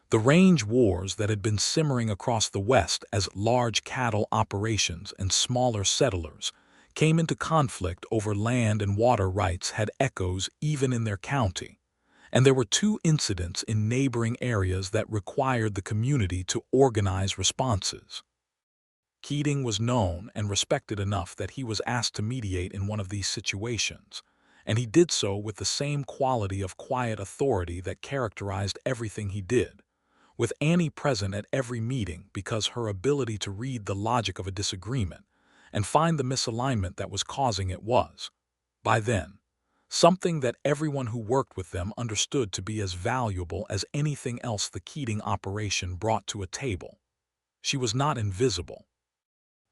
The range wars that had been simmering across the West as large cattle operations and smaller settlers came into conflict over land and water rights had echoes even in their county, and there were 2 incidents in neighboring areas that required the community to organize responses. Keating was known and respected enough that he was asked to mediate in one of these situations, and he did so with the same quality of quiet authority that characterized everything he did, with Annie present at every meeting because her ability to read the logic of a disagreement and find the misalignment that was causing it was, by then, something that everyone who worked with them understood to be as valuable as anything else the Keating operation brought to a table. She was not invisible.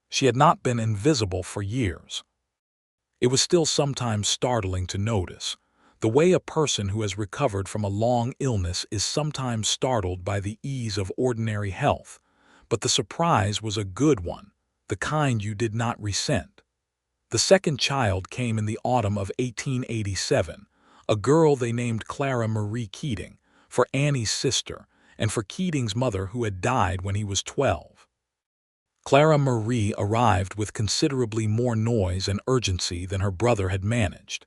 She had not been invisible for years. It was still sometimes startling to notice, the way a person who has recovered from a long illness is sometimes startled by the ease of ordinary health, but the surprise was a good one, the kind you did not resent. The second child came in the autumn of 1887, a girl they named Clara Marie Keating, for Annie's sister, and for Keating's mother who had died when he was 12. Clara Marie arrived with considerably more noise and urgency than her brother had managed,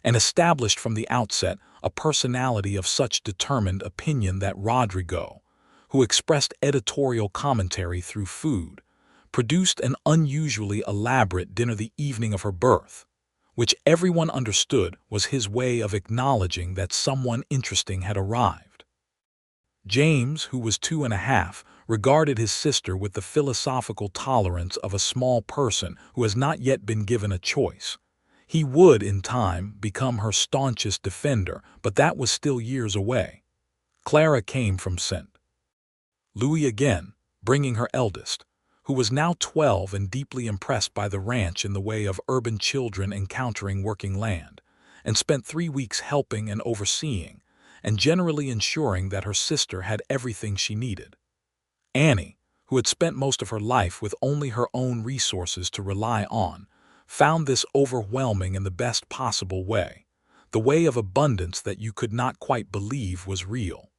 and established from the outset a personality of such determined opinion that Rodrigo, who expressed editorial commentary through food, produced an unusually elaborate dinner the evening of her birth, which everyone understood was his way of acknowledging that someone interesting had arrived. James, who was 2.5, regarded his sister with the philosophical tolerance of a small person who has not yet been given a choice. He would, in time, become her staunchest defender, but that was still years away. Clara came from St. Louis again, bringing her eldest, who was now 12 and deeply impressed by the ranch in the way of urban children encountering working land, and spent 3 weeks helping and overseeing, and generally ensuring that her sister had everything she needed. Annie, who had spent most of her life with only her own resources to rely on, found this overwhelming in the best possible way, the way of abundance that you could not quite believe was real.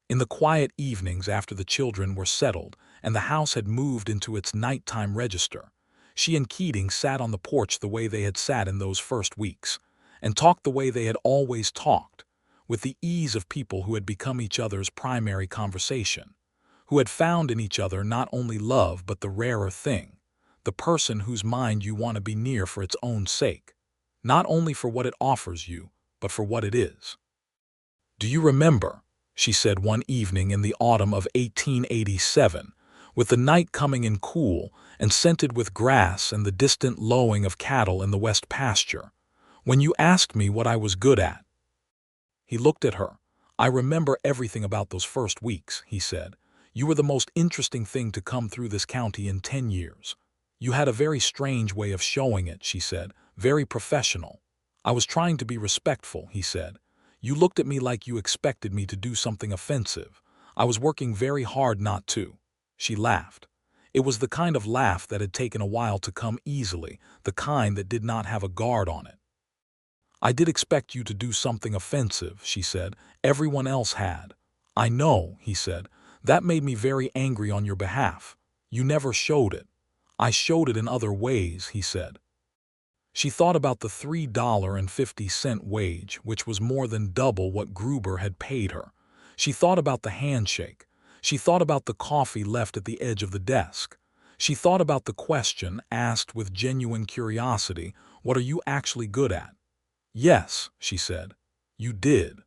In the quiet evenings after the children were settled and the house had moved into its nighttime register, she and Keating sat on the porch the way they had sat in those first weeks, and talked the way they had always talked, with the ease of people who had become each other's primary conversation, who had found in each other not only love but the rarer thing, the person whose mind you want to be near for its own sake, not only for what it offers you, but for what it is. "Do you remember," she said one evening in the autumn of 1887, with the night coming in cool and scented with grass and the distant lowing of cattle in the west pasture, "when you asked me what I was good at?" He looked at her. "I remember everything about those first weeks," he said. "You were the most interesting thing to come through this county in 10 years. You had a very strange way of showing it," she said, "very professional." "I was trying to be respectful," he said. "You looked at me like you expected me to do something offensive. I was working very hard not to." She laughed. It was the kind of laugh that had taken a while to come easily, the kind that did not have a guard on it. "I did expect you to do something offensive," she said. "Everyone else had." "I know," he said. "That made me very angry on your behalf. You never showed it." "I showed it in other ways," he said. She thought about the $3.50 wage, which was more than double what Gruber had paid her. She thought about the handshake. She thought about the coffee left at the edge of the desk. She thought about the question, asked with genuine curiosity, "What are you actually good at?" "Yes," she said, "you did."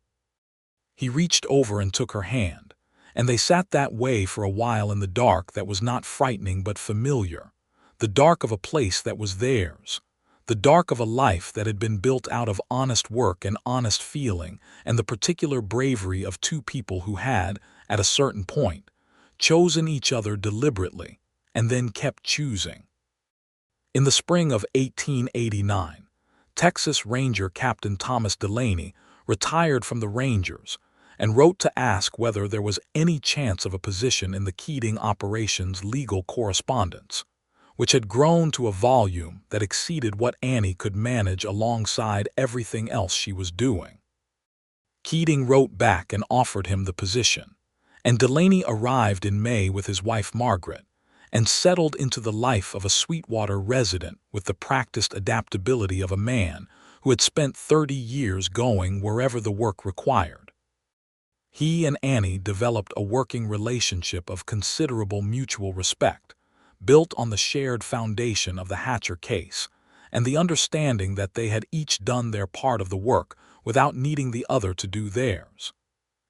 He reached over and took her hand, and they sat that way for a while in the dark that was not frightening but familiar, the dark of a place that was theirs, the dark of a life that had been built out of honest work and honest feeling and the particular bravery of two people who had, at a certain point, chosen each other deliberately and then kept choosing. In the spring of 1889, Texas Ranger Captain Thomas Delaney retired from the Rangers and wrote to ask whether there was any chance of a position in the Keating operations legal correspondence, which had grown to a volume that exceeded what Annie could manage alongside everything else she was doing. Keating wrote back and offered him the position, and Delaney arrived in May with his wife Margaret, and settled into the life of a Sweetwater resident with the practiced adaptability of a man who had spent 30 years going wherever the work required. He and Annie developed a working relationship of considerable mutual respect, built on the shared foundation of the Hatcher case, and the understanding that they had each done their part of the work without needing the other to do theirs.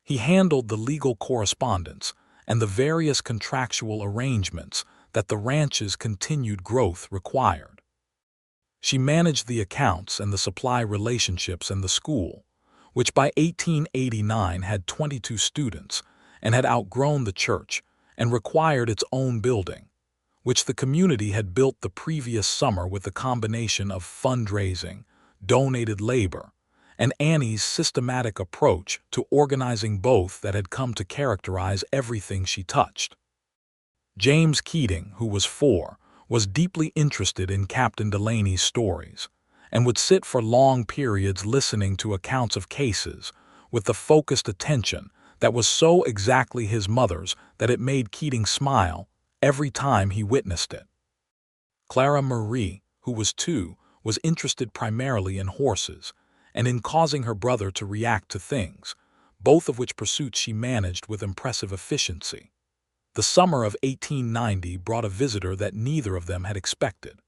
He handled the legal correspondence and the various contractual arrangements that the ranch's continued growth required. She managed the accounts and the supply relationships and the school, which by 1889 had 22 students and had outgrown the church and required its own building, which the community had built the previous summer with a combination of fundraising, donated labor, and Annie's systematic approach to organizing both that had come to characterize everything she touched. James Keating, who was 4, was deeply interested in Captain Delaney's stories, and would sit for long periods listening to accounts of cases with the focused attention that was so exactly his mother's that it made Keating smile every time he witnessed it. Clara Marie, who was 2, was interested primarily in horses and in causing her brother to react to things, both of which pursuits she managed with impressive efficiency. The summer of 1890 brought a visitor that neither of them had expected.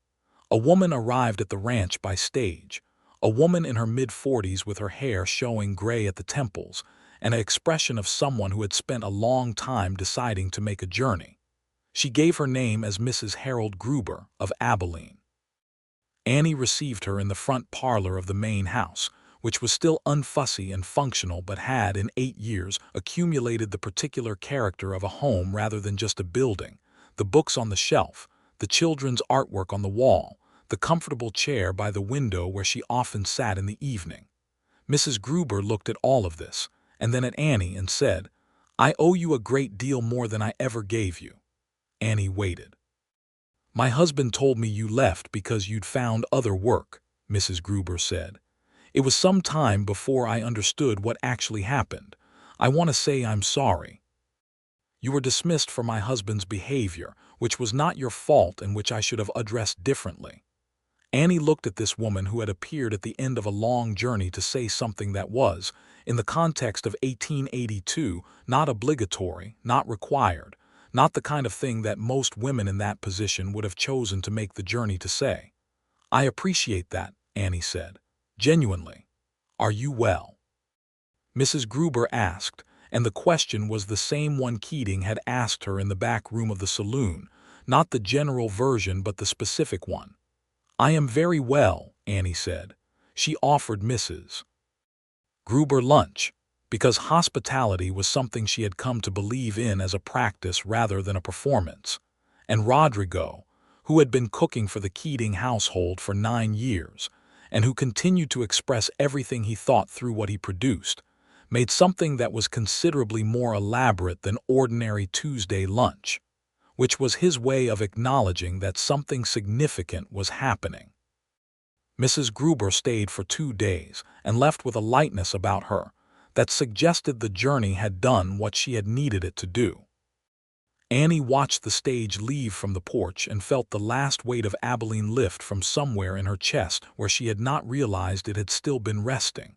A woman arrived at the ranch by stage, a woman in her mid-40s with her hair showing gray at the temples and an expression of someone who had spent a long time deciding to make a journey. She gave her name as Mrs. Harold Gruber of Abilene. Annie received her in the front parlor of the main house, which was still unfussy and functional but had, in 8 years, accumulated the particular character of a home rather than just a building, the books on the shelf, the children's artwork on the wall, the comfortable chair by the window where she often sat in the evening. Mrs. Gruber looked at all of this, and then at Annie and said, "I owe you a great deal more than I ever gave you." Annie waited. "My husband told me you left because you'd found other work," Mrs. Gruber said. "It was some time before I understood what actually happened. I want to say I'm sorry. You were dismissed for my husband's behavior, which was not your fault and which I should have addressed differently." Annie looked at this woman who had appeared at the end of a long journey to say something that was, in the context of 1882, not obligatory, not required, not the kind of thing that most women in that position would have chosen to make the journey to say. "I appreciate that," Annie said. "Genuinely. Are you well?" Mrs. Gruber asked, and the question was the same one Keating had asked her in the back room of the saloon, not the general version but the specific one. "I am very well," Annie said. She offered Mrs. Gruber lunch, because hospitality was something she had come to believe in as a practice rather than a performance, and Rodrigo, who had been cooking for the Keating household for 9 years, and who continued to express everything he thought through what he produced, made something that was considerably more elaborate than ordinary Tuesday lunch, which was his way of acknowledging that something significant was happening. Mrs. Gruber stayed for 2 days and left with a lightness about her that suggested the journey had done what she had needed it to do. Annie watched the stage leave from the porch and felt the last weight of Abilene lift from somewhere in her chest where she had not realized it had still been resting.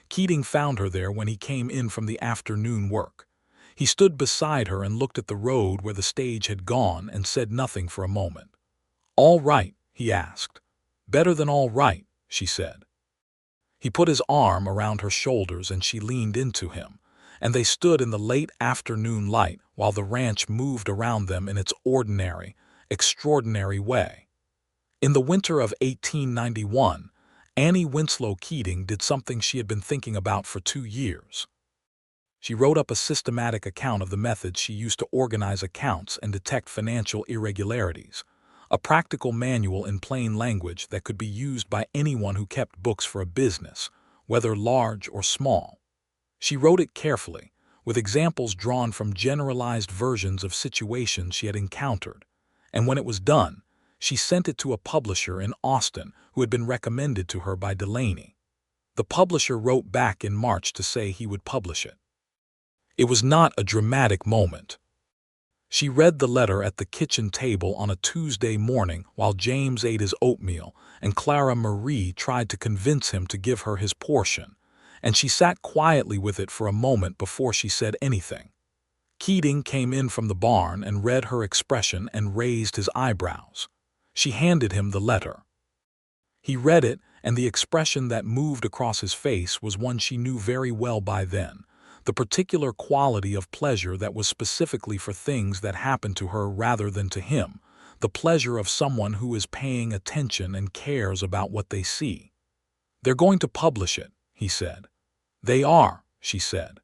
Keating found her there when he came in from the afternoon work. He stood beside her and looked at the road where the stage had gone and said nothing for a moment. "All right?" he asked. "Better than all right," she said. He put his arm around her shoulders and she leaned into him, and they stood in the late afternoon light while the ranch moved around them in its ordinary, extraordinary way. In the winter of 1891, Annie Winslow Keating did something she had been thinking about for 2 years. She wrote up a systematic account of the methods she used to organize accounts and detect financial irregularities, a practical manual in plain language that could be used by anyone who kept books for a business, whether large or small. She wrote it carefully, with examples drawn from generalized versions of situations she had encountered, and when it was done, she sent it to a publisher in Austin who had been recommended to her by Delaney. The publisher wrote back in March to say he would publish it. It was not a dramatic moment. She read the letter at the kitchen table on a Tuesday morning while James ate his oatmeal and Clara Marie tried to convince him to give her his portion, and she sat quietly with it for a moment before she said anything. Keating came in from the barn and read her expression and raised his eyebrows. She handed him the letter. He read it, and the expression that moved across his face was one she knew very well by then, the particular quality of pleasure that was specifically for things that happened to her rather than to him, the pleasure of someone who is paying attention and cares about what they see. "They're going to publish it," he said. "They are," she said.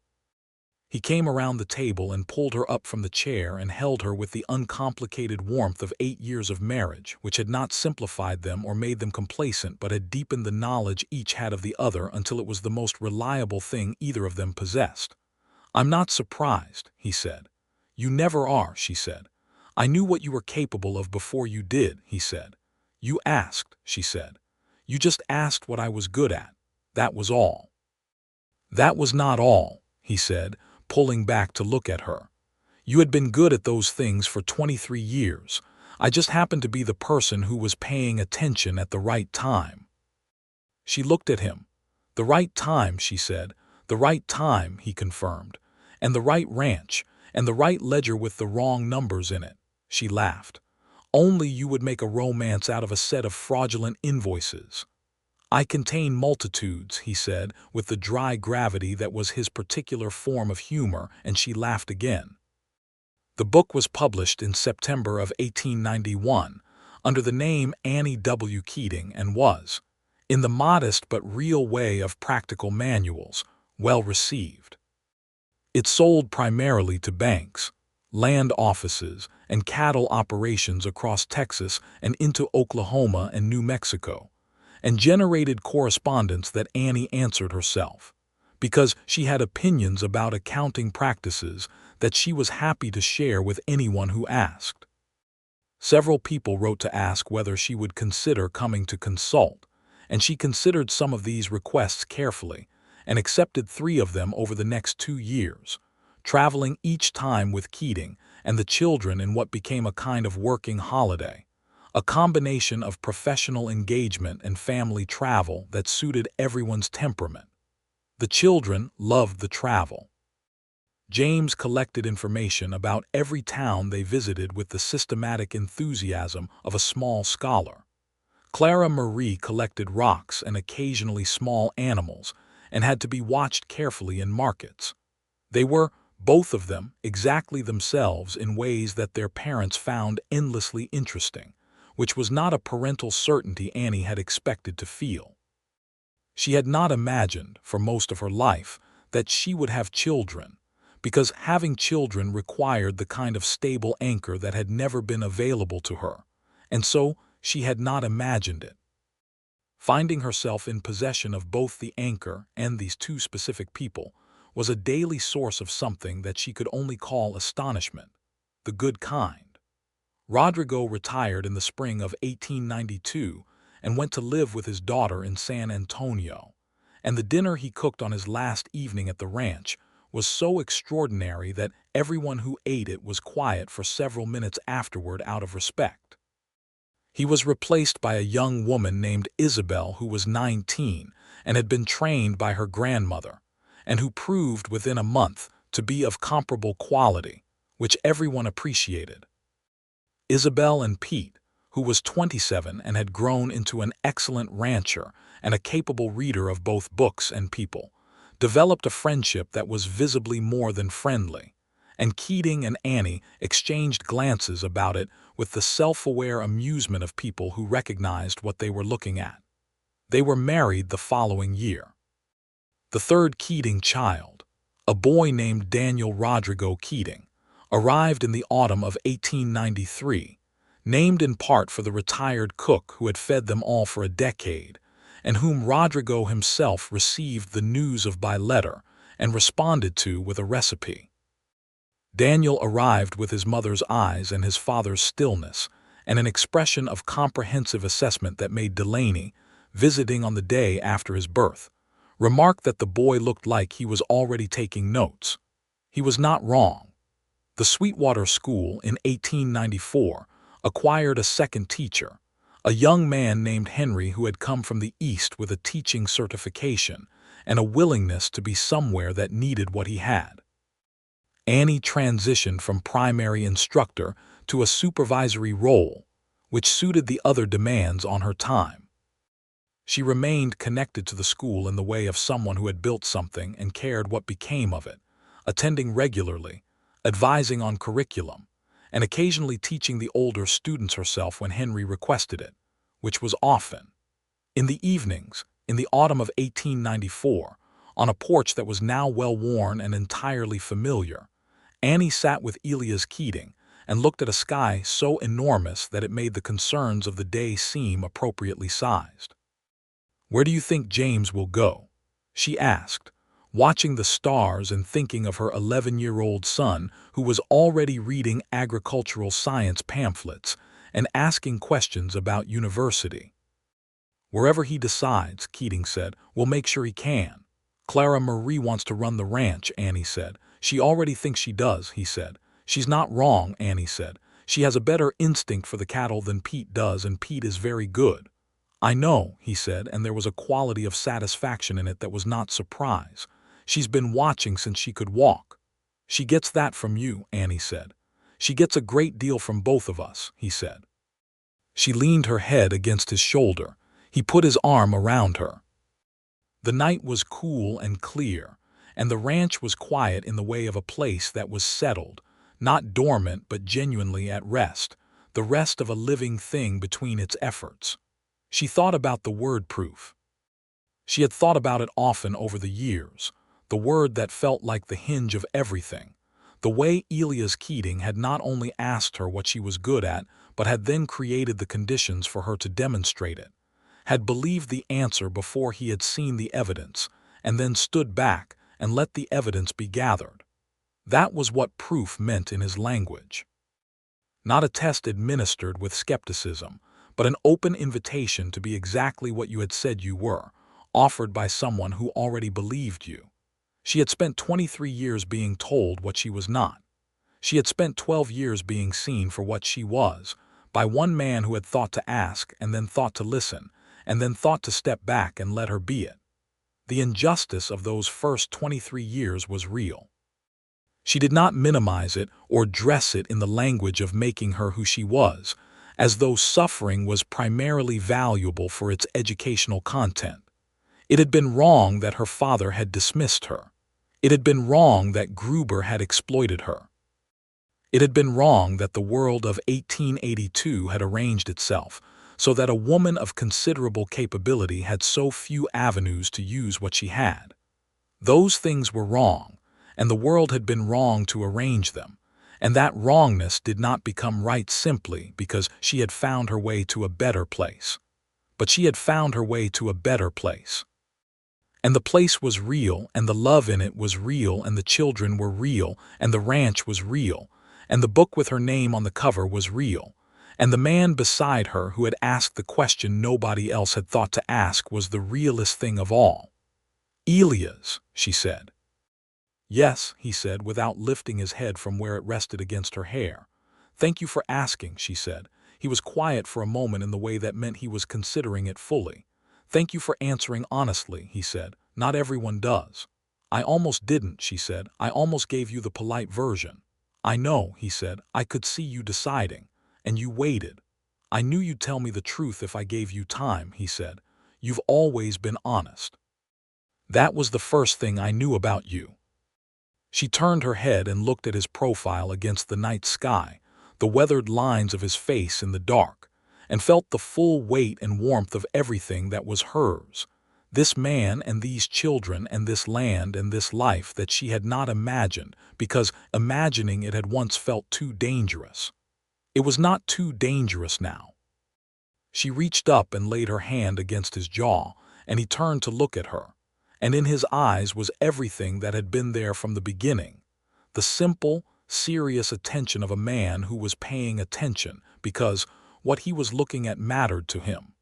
He came around the table and pulled her up from the chair and held her with the uncomplicated warmth of 8 years of marriage, which had not simplified them or made them complacent but had deepened the knowledge each had of the other until it was the most reliable thing either of them possessed. "I'm not surprised," he said. "You never are," she said. "I knew what you were capable of before you did," he said. "You asked," she said. "You just asked what I was good at. That was all." "That was not all," he said, pulling back to look at her. "You had been good at those things for 23 years. I just happened to be the person who was paying attention at the right time." She looked at him. "The right time," she said. "The right time," he confirmed. "And the right ranch, and the right ledger with the wrong numbers in it." She laughed. "Only you would make a romance out of a set of fraudulent invoices." "I contain multitudes," he said, with the dry gravity that was his particular form of humor, and she laughed again. The book was published in September of 1891 under the name Annie W. Keating and was, in the modest but real way of practical manuals, well received. It sold primarily to banks, land offices, and cattle operations across Texas and into Oklahoma and New Mexico, and generated correspondence that Annie answered herself, because she had opinions about accounting practices that she was happy to share with anyone who asked. Several people wrote to ask whether she would consider coming to consult, and she considered some of these requests carefully and accepted 3 of them over the next 2 years, traveling each time with Keating and the children in what became a kind of working holiday, a combination of professional engagement and family travel that suited everyone's temperament. The children loved the travel. James collected information about every town they visited with the systematic enthusiasm of a small scholar. Clara Marie collected rocks and occasionally small animals and had to be watched carefully in markets. They were, both of them, exactly themselves in ways that their parents found endlessly interesting, which was not a parental certainty Annie had expected to feel. She had not imagined, for most of her life, that she would have children, because having children required the kind of stable anchor that had never been available to her, and so she had not imagined it. Finding herself in possession of both the anchor and these 2 specific people was a daily source of something that she could only call astonishment, the good kind. Rodrigo retired in the spring of 1892 and went to live with his daughter in San Antonio, and the dinner he cooked on his last evening at the ranch was so extraordinary that everyone who ate it was quiet for several minutes afterward out of respect. He was replaced by a young woman named Isabel who was 19 and had been trained by her grandmother, and who proved within a month to be of comparable quality, which everyone appreciated. Isabel and Pete, who was 27 and had grown into an excellent rancher and a capable reader of both books and people, developed a friendship that was visibly more than friendly, and Keating and Annie exchanged glances about it with the self-aware amusement of people who recognized what they were looking at. They were married the following year. The third Keating child, a boy named Daniel Rodrigo Keating, arrived in the autumn of 1893, named in part for the retired cook who had fed them all for a decade, and whom Rodrigo himself received the news of by letter and responded to with a recipe. Daniel arrived with his mother's eyes and his father's stillness, and an expression of comprehensive assessment that made Delaney, visiting on the day after his birth, remark that the boy looked like he was already taking notes. He was not wrong. The Sweetwater School in 1894 acquired a second teacher, a young man named Henry who had come from the East with a teaching certification and a willingness to be somewhere that needed what he had. Annie transitioned from primary instructor to a supervisory role, which suited the other demands on her time. She remained connected to the school in the way of someone who had built something and cared what became of it, attending regularly, advising on curriculum, and occasionally teaching the older students herself when Henry requested it, which was often. In the evenings, in the autumn of 1894, On a porch that was now well-worn and entirely familiar, Annie sat with Elias Keating and looked at a sky so enormous that it made the concerns of the day seem appropriately sized. "Where do you think James will go?" she asked, watching the stars and thinking of her 11-year-old son who was already reading agricultural science pamphlets and asking questions about university. "Wherever he decides," Keating said, "we'll make sure he can." "Clara Marie wants to run the ranch," Annie said. "She already thinks she does," he said. "She's not wrong," Annie said. "She has a better instinct for the cattle than Pete does, and Pete is very good." "I know," he said, and there was a quality of satisfaction in it that was not surprise. "She's been watching since she could walk." "She gets that from you," Annie said. "She gets a great deal from both of us," he said. She leaned her head against his shoulder. He put his arm around her. The night was cool and clear, and the ranch was quiet in the way of a place that was settled, not dormant but genuinely at rest, the rest of a living thing between its efforts. She thought about the word proof. She had thought about it often over the years, the word that felt like the hinge of everything, the way Elias Keating had not only asked her what she was good at, but had then created the conditions for her to demonstrate it, had believed the answer before he had seen the evidence, and then stood back and let the evidence be gathered. That was what proof meant in his language. Not a test administered with skepticism, but an open invitation to be exactly what you had said you were, offered by someone who already believed you. She had spent 23 years being told what she was not. She had spent 12 years being seen for what she was, by one man who had thought to ask and then thought to listen, and then thought to step back and let her be it. The injustice of those first 23 years was real. She did not minimize it or dress it in the language of making her who she was, as though suffering was primarily valuable for its educational content. It had been wrong that her father had dismissed her. It had been wrong that Gruber had exploited her. It had been wrong that the world of 1882 had arranged itself so that a woman of considerable capability had so few avenues to use what she had. Those things were wrong, and the world had been wrong to arrange them, and that wrongness did not become right simply because she had found her way to a better place. But she had found her way to a better place. And the place was real, and the love in it was real, and the children were real, and the ranch was real, and the book with her name on the cover was real, and the man beside her who had asked the question nobody else had thought to ask was the realest thing of all. "Elias," she said. "Yes," he said, without lifting his head from where it rested against her hair. "Thank you for asking," she said. He was quiet for a moment in the way that meant he was considering it fully. "Thank you for answering honestly," he said. "Not everyone does." "I almost didn't," she said. "I almost gave you the polite version." "I know," he said. "I could see you deciding. And you waited. I knew you'd tell me the truth if I gave you time," he said. "You've always been honest. That was the first thing I knew about you." She turned her head and looked at his profile against the night sky, the weathered lines of his face in the dark, and felt the full weight and warmth of everything that was hers. This man and these children and this land and this life that she had not imagined, because imagining it had once felt too dangerous. It was not too dangerous now. She reached up and laid her hand against his jaw, and he turned to look at her. And in his eyes was everything that had been there from the beginning. The simple, serious attention of a man who was paying attention because what he was looking at mattered to him.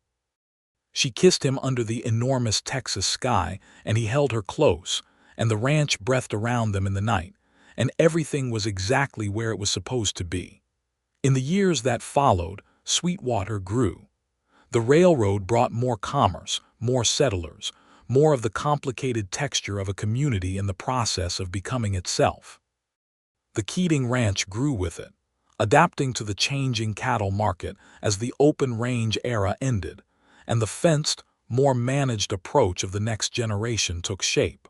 She kissed him under the enormous Texas sky, and he held her close, and the ranch breathed around them in the night, and everything was exactly where it was supposed to be. In the years that followed, Sweetwater grew. The railroad brought more commerce, more settlers, more of the complicated texture of a community in the process of becoming itself. The Keating Ranch grew with it, adapting to the changing cattle market as the open range era ended, and the fenced, more managed approach of the next generation took shape.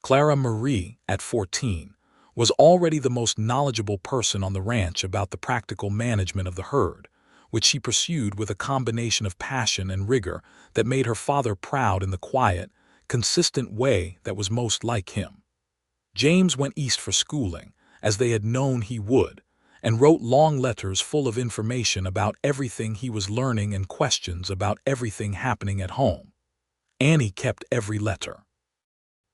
Clara Marie, at 14, was already the most knowledgeable person on the ranch about the practical management of the herd, which she pursued with a combination of passion and rigor that made her father proud in the quiet, consistent way that was most like him. James went east for schooling, as they had known he would, and wrote long letters full of information about everything he was learning and questions about everything happening at home. Annie kept every letter.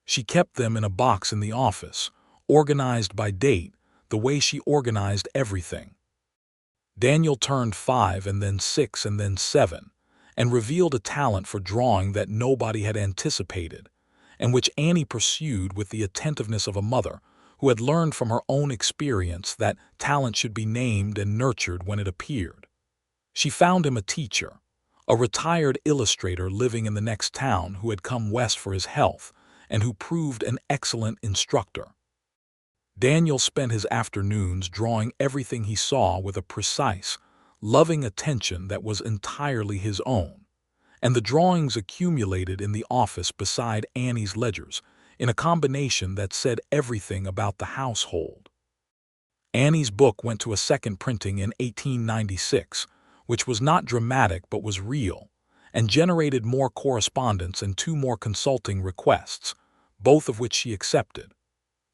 She kept them in a box in the office, organized by date, the way she organized everything. Daniel turned 5 and then 6 and then 7, and revealed a talent for drawing that nobody had anticipated, and which Annie pursued with the attentiveness of a mother who had learned from her own experience that talent should be named and nurtured when it appeared. She found him a teacher, a retired illustrator living in the next town who had come west for his health and who proved an excellent instructor. Daniel spent his afternoons drawing everything he saw with a precise, loving attention that was entirely his own, and the drawings accumulated in the office beside Annie's ledgers in a combination that said everything about the household. Annie's book went to a second printing in 1896, which was not dramatic but was real, and generated more correspondence and 2 more consulting requests, both of which she accepted.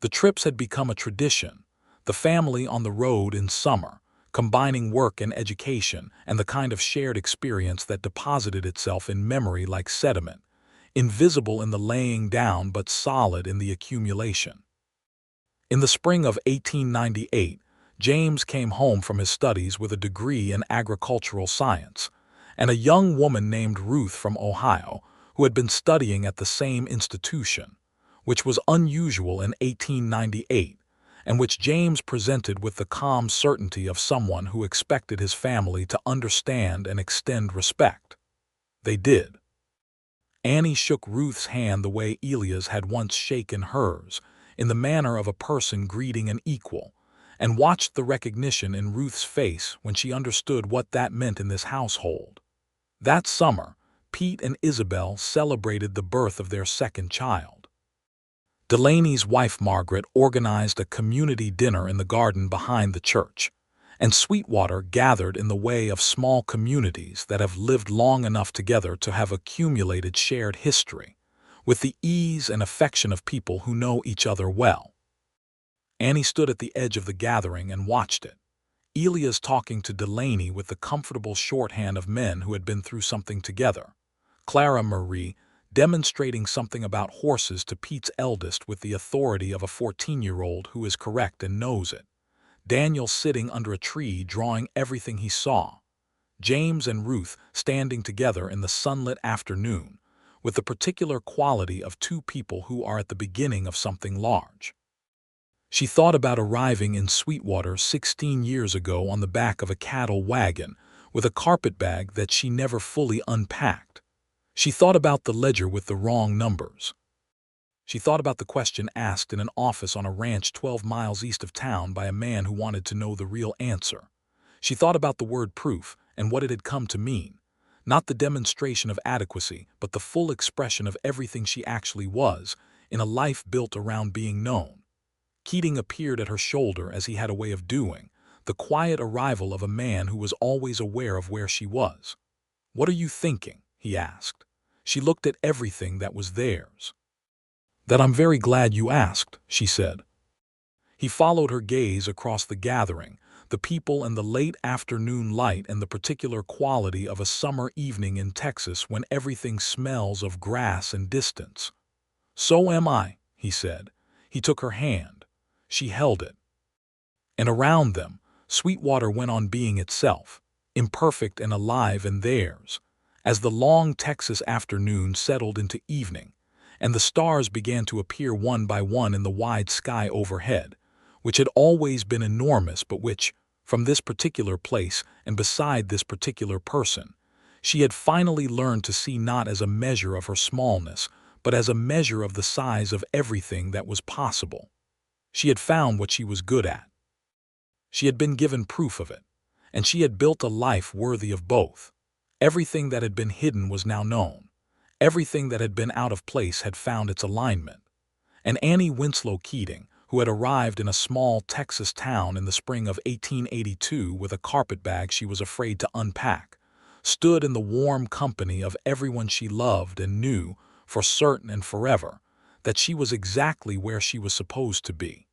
The trips had become a tradition, the family on the road in summer, combining work and education and the kind of shared experience that deposited itself in memory like sediment, invisible in the laying down but solid in the accumulation. In the spring of 1898, James came home from his studies with a degree in agricultural science, and a young woman named Ruth from Ohio who had been studying at the same institution, which was unusual in 1898, and which James presented with the calm certainty of someone who expected his family to understand and extend respect. They did. Annie shook Ruth's hand the way Elias had once shaken hers, in the manner of a person greeting an equal, and watched the recognition in Ruth's face when she understood what that meant in this household. That summer, Pete and Isabel celebrated the birth of their second child. Delaney's wife Margaret organized a community dinner in the garden behind the church, and Sweetwater gathered in the way of small communities that have lived long enough together to have accumulated shared history, with the ease and affection of people who know each other well. Annie stood at the edge of the gathering and watched it, Elias talking to Delaney with the comfortable shorthand of men who had been through something together, Clara Marie demonstrating something about horses to Pete's eldest with the authority of a 14-year-old who is correct and knows it, Daniel sitting under a tree drawing everything he saw, James and Ruth standing together in the sunlit afternoon, with the particular quality of 2 people who are at the beginning of something large. She thought about arriving in Sweetwater 16 years ago on the back of a cattle wagon with a carpetbag that she never fully unpacked. She thought about the ledger with the wrong numbers. She thought about the question asked in an office on a ranch 12 miles east of town by a man who wanted to know the real answer. She thought about the word proof and what it had come to mean, not the demonstration of adequacy, but the full expression of everything she actually was, in a life built around being known. Keating appeared at her shoulder as he had a way of doing, the quiet arrival of a man who was always aware of where she was. "What are you thinking?" he asked. She looked at everything that was theirs. "That I'm very glad you asked," she said. He followed her gaze across the gathering, the people and the late afternoon light and the particular quality of a summer evening in Texas when everything smells of grass and distance. "So am I," he said. He took her hand. She held it. And around them, Sweetwater went on being itself, imperfect and alive in theirs, as the long Texas afternoon settled into evening, and the stars began to appear one by one in the wide sky overhead, which had always been enormous but which, from this particular place and beside this particular person, she had finally learned to see not as a measure of her smallness, but as a measure of the size of everything that was possible. She had found what she was good at. She had been given proof of it, and she had built a life worthy of both. Everything that had been hidden was now known. Everything that had been out of place had found its alignment. And Annie Winslow Keating, who had arrived in a small Texas town in the spring of 1882 with a carpetbag she was afraid to unpack, stood in the warm company of everyone she loved and knew for certain and forever, that she was exactly where she was supposed to be.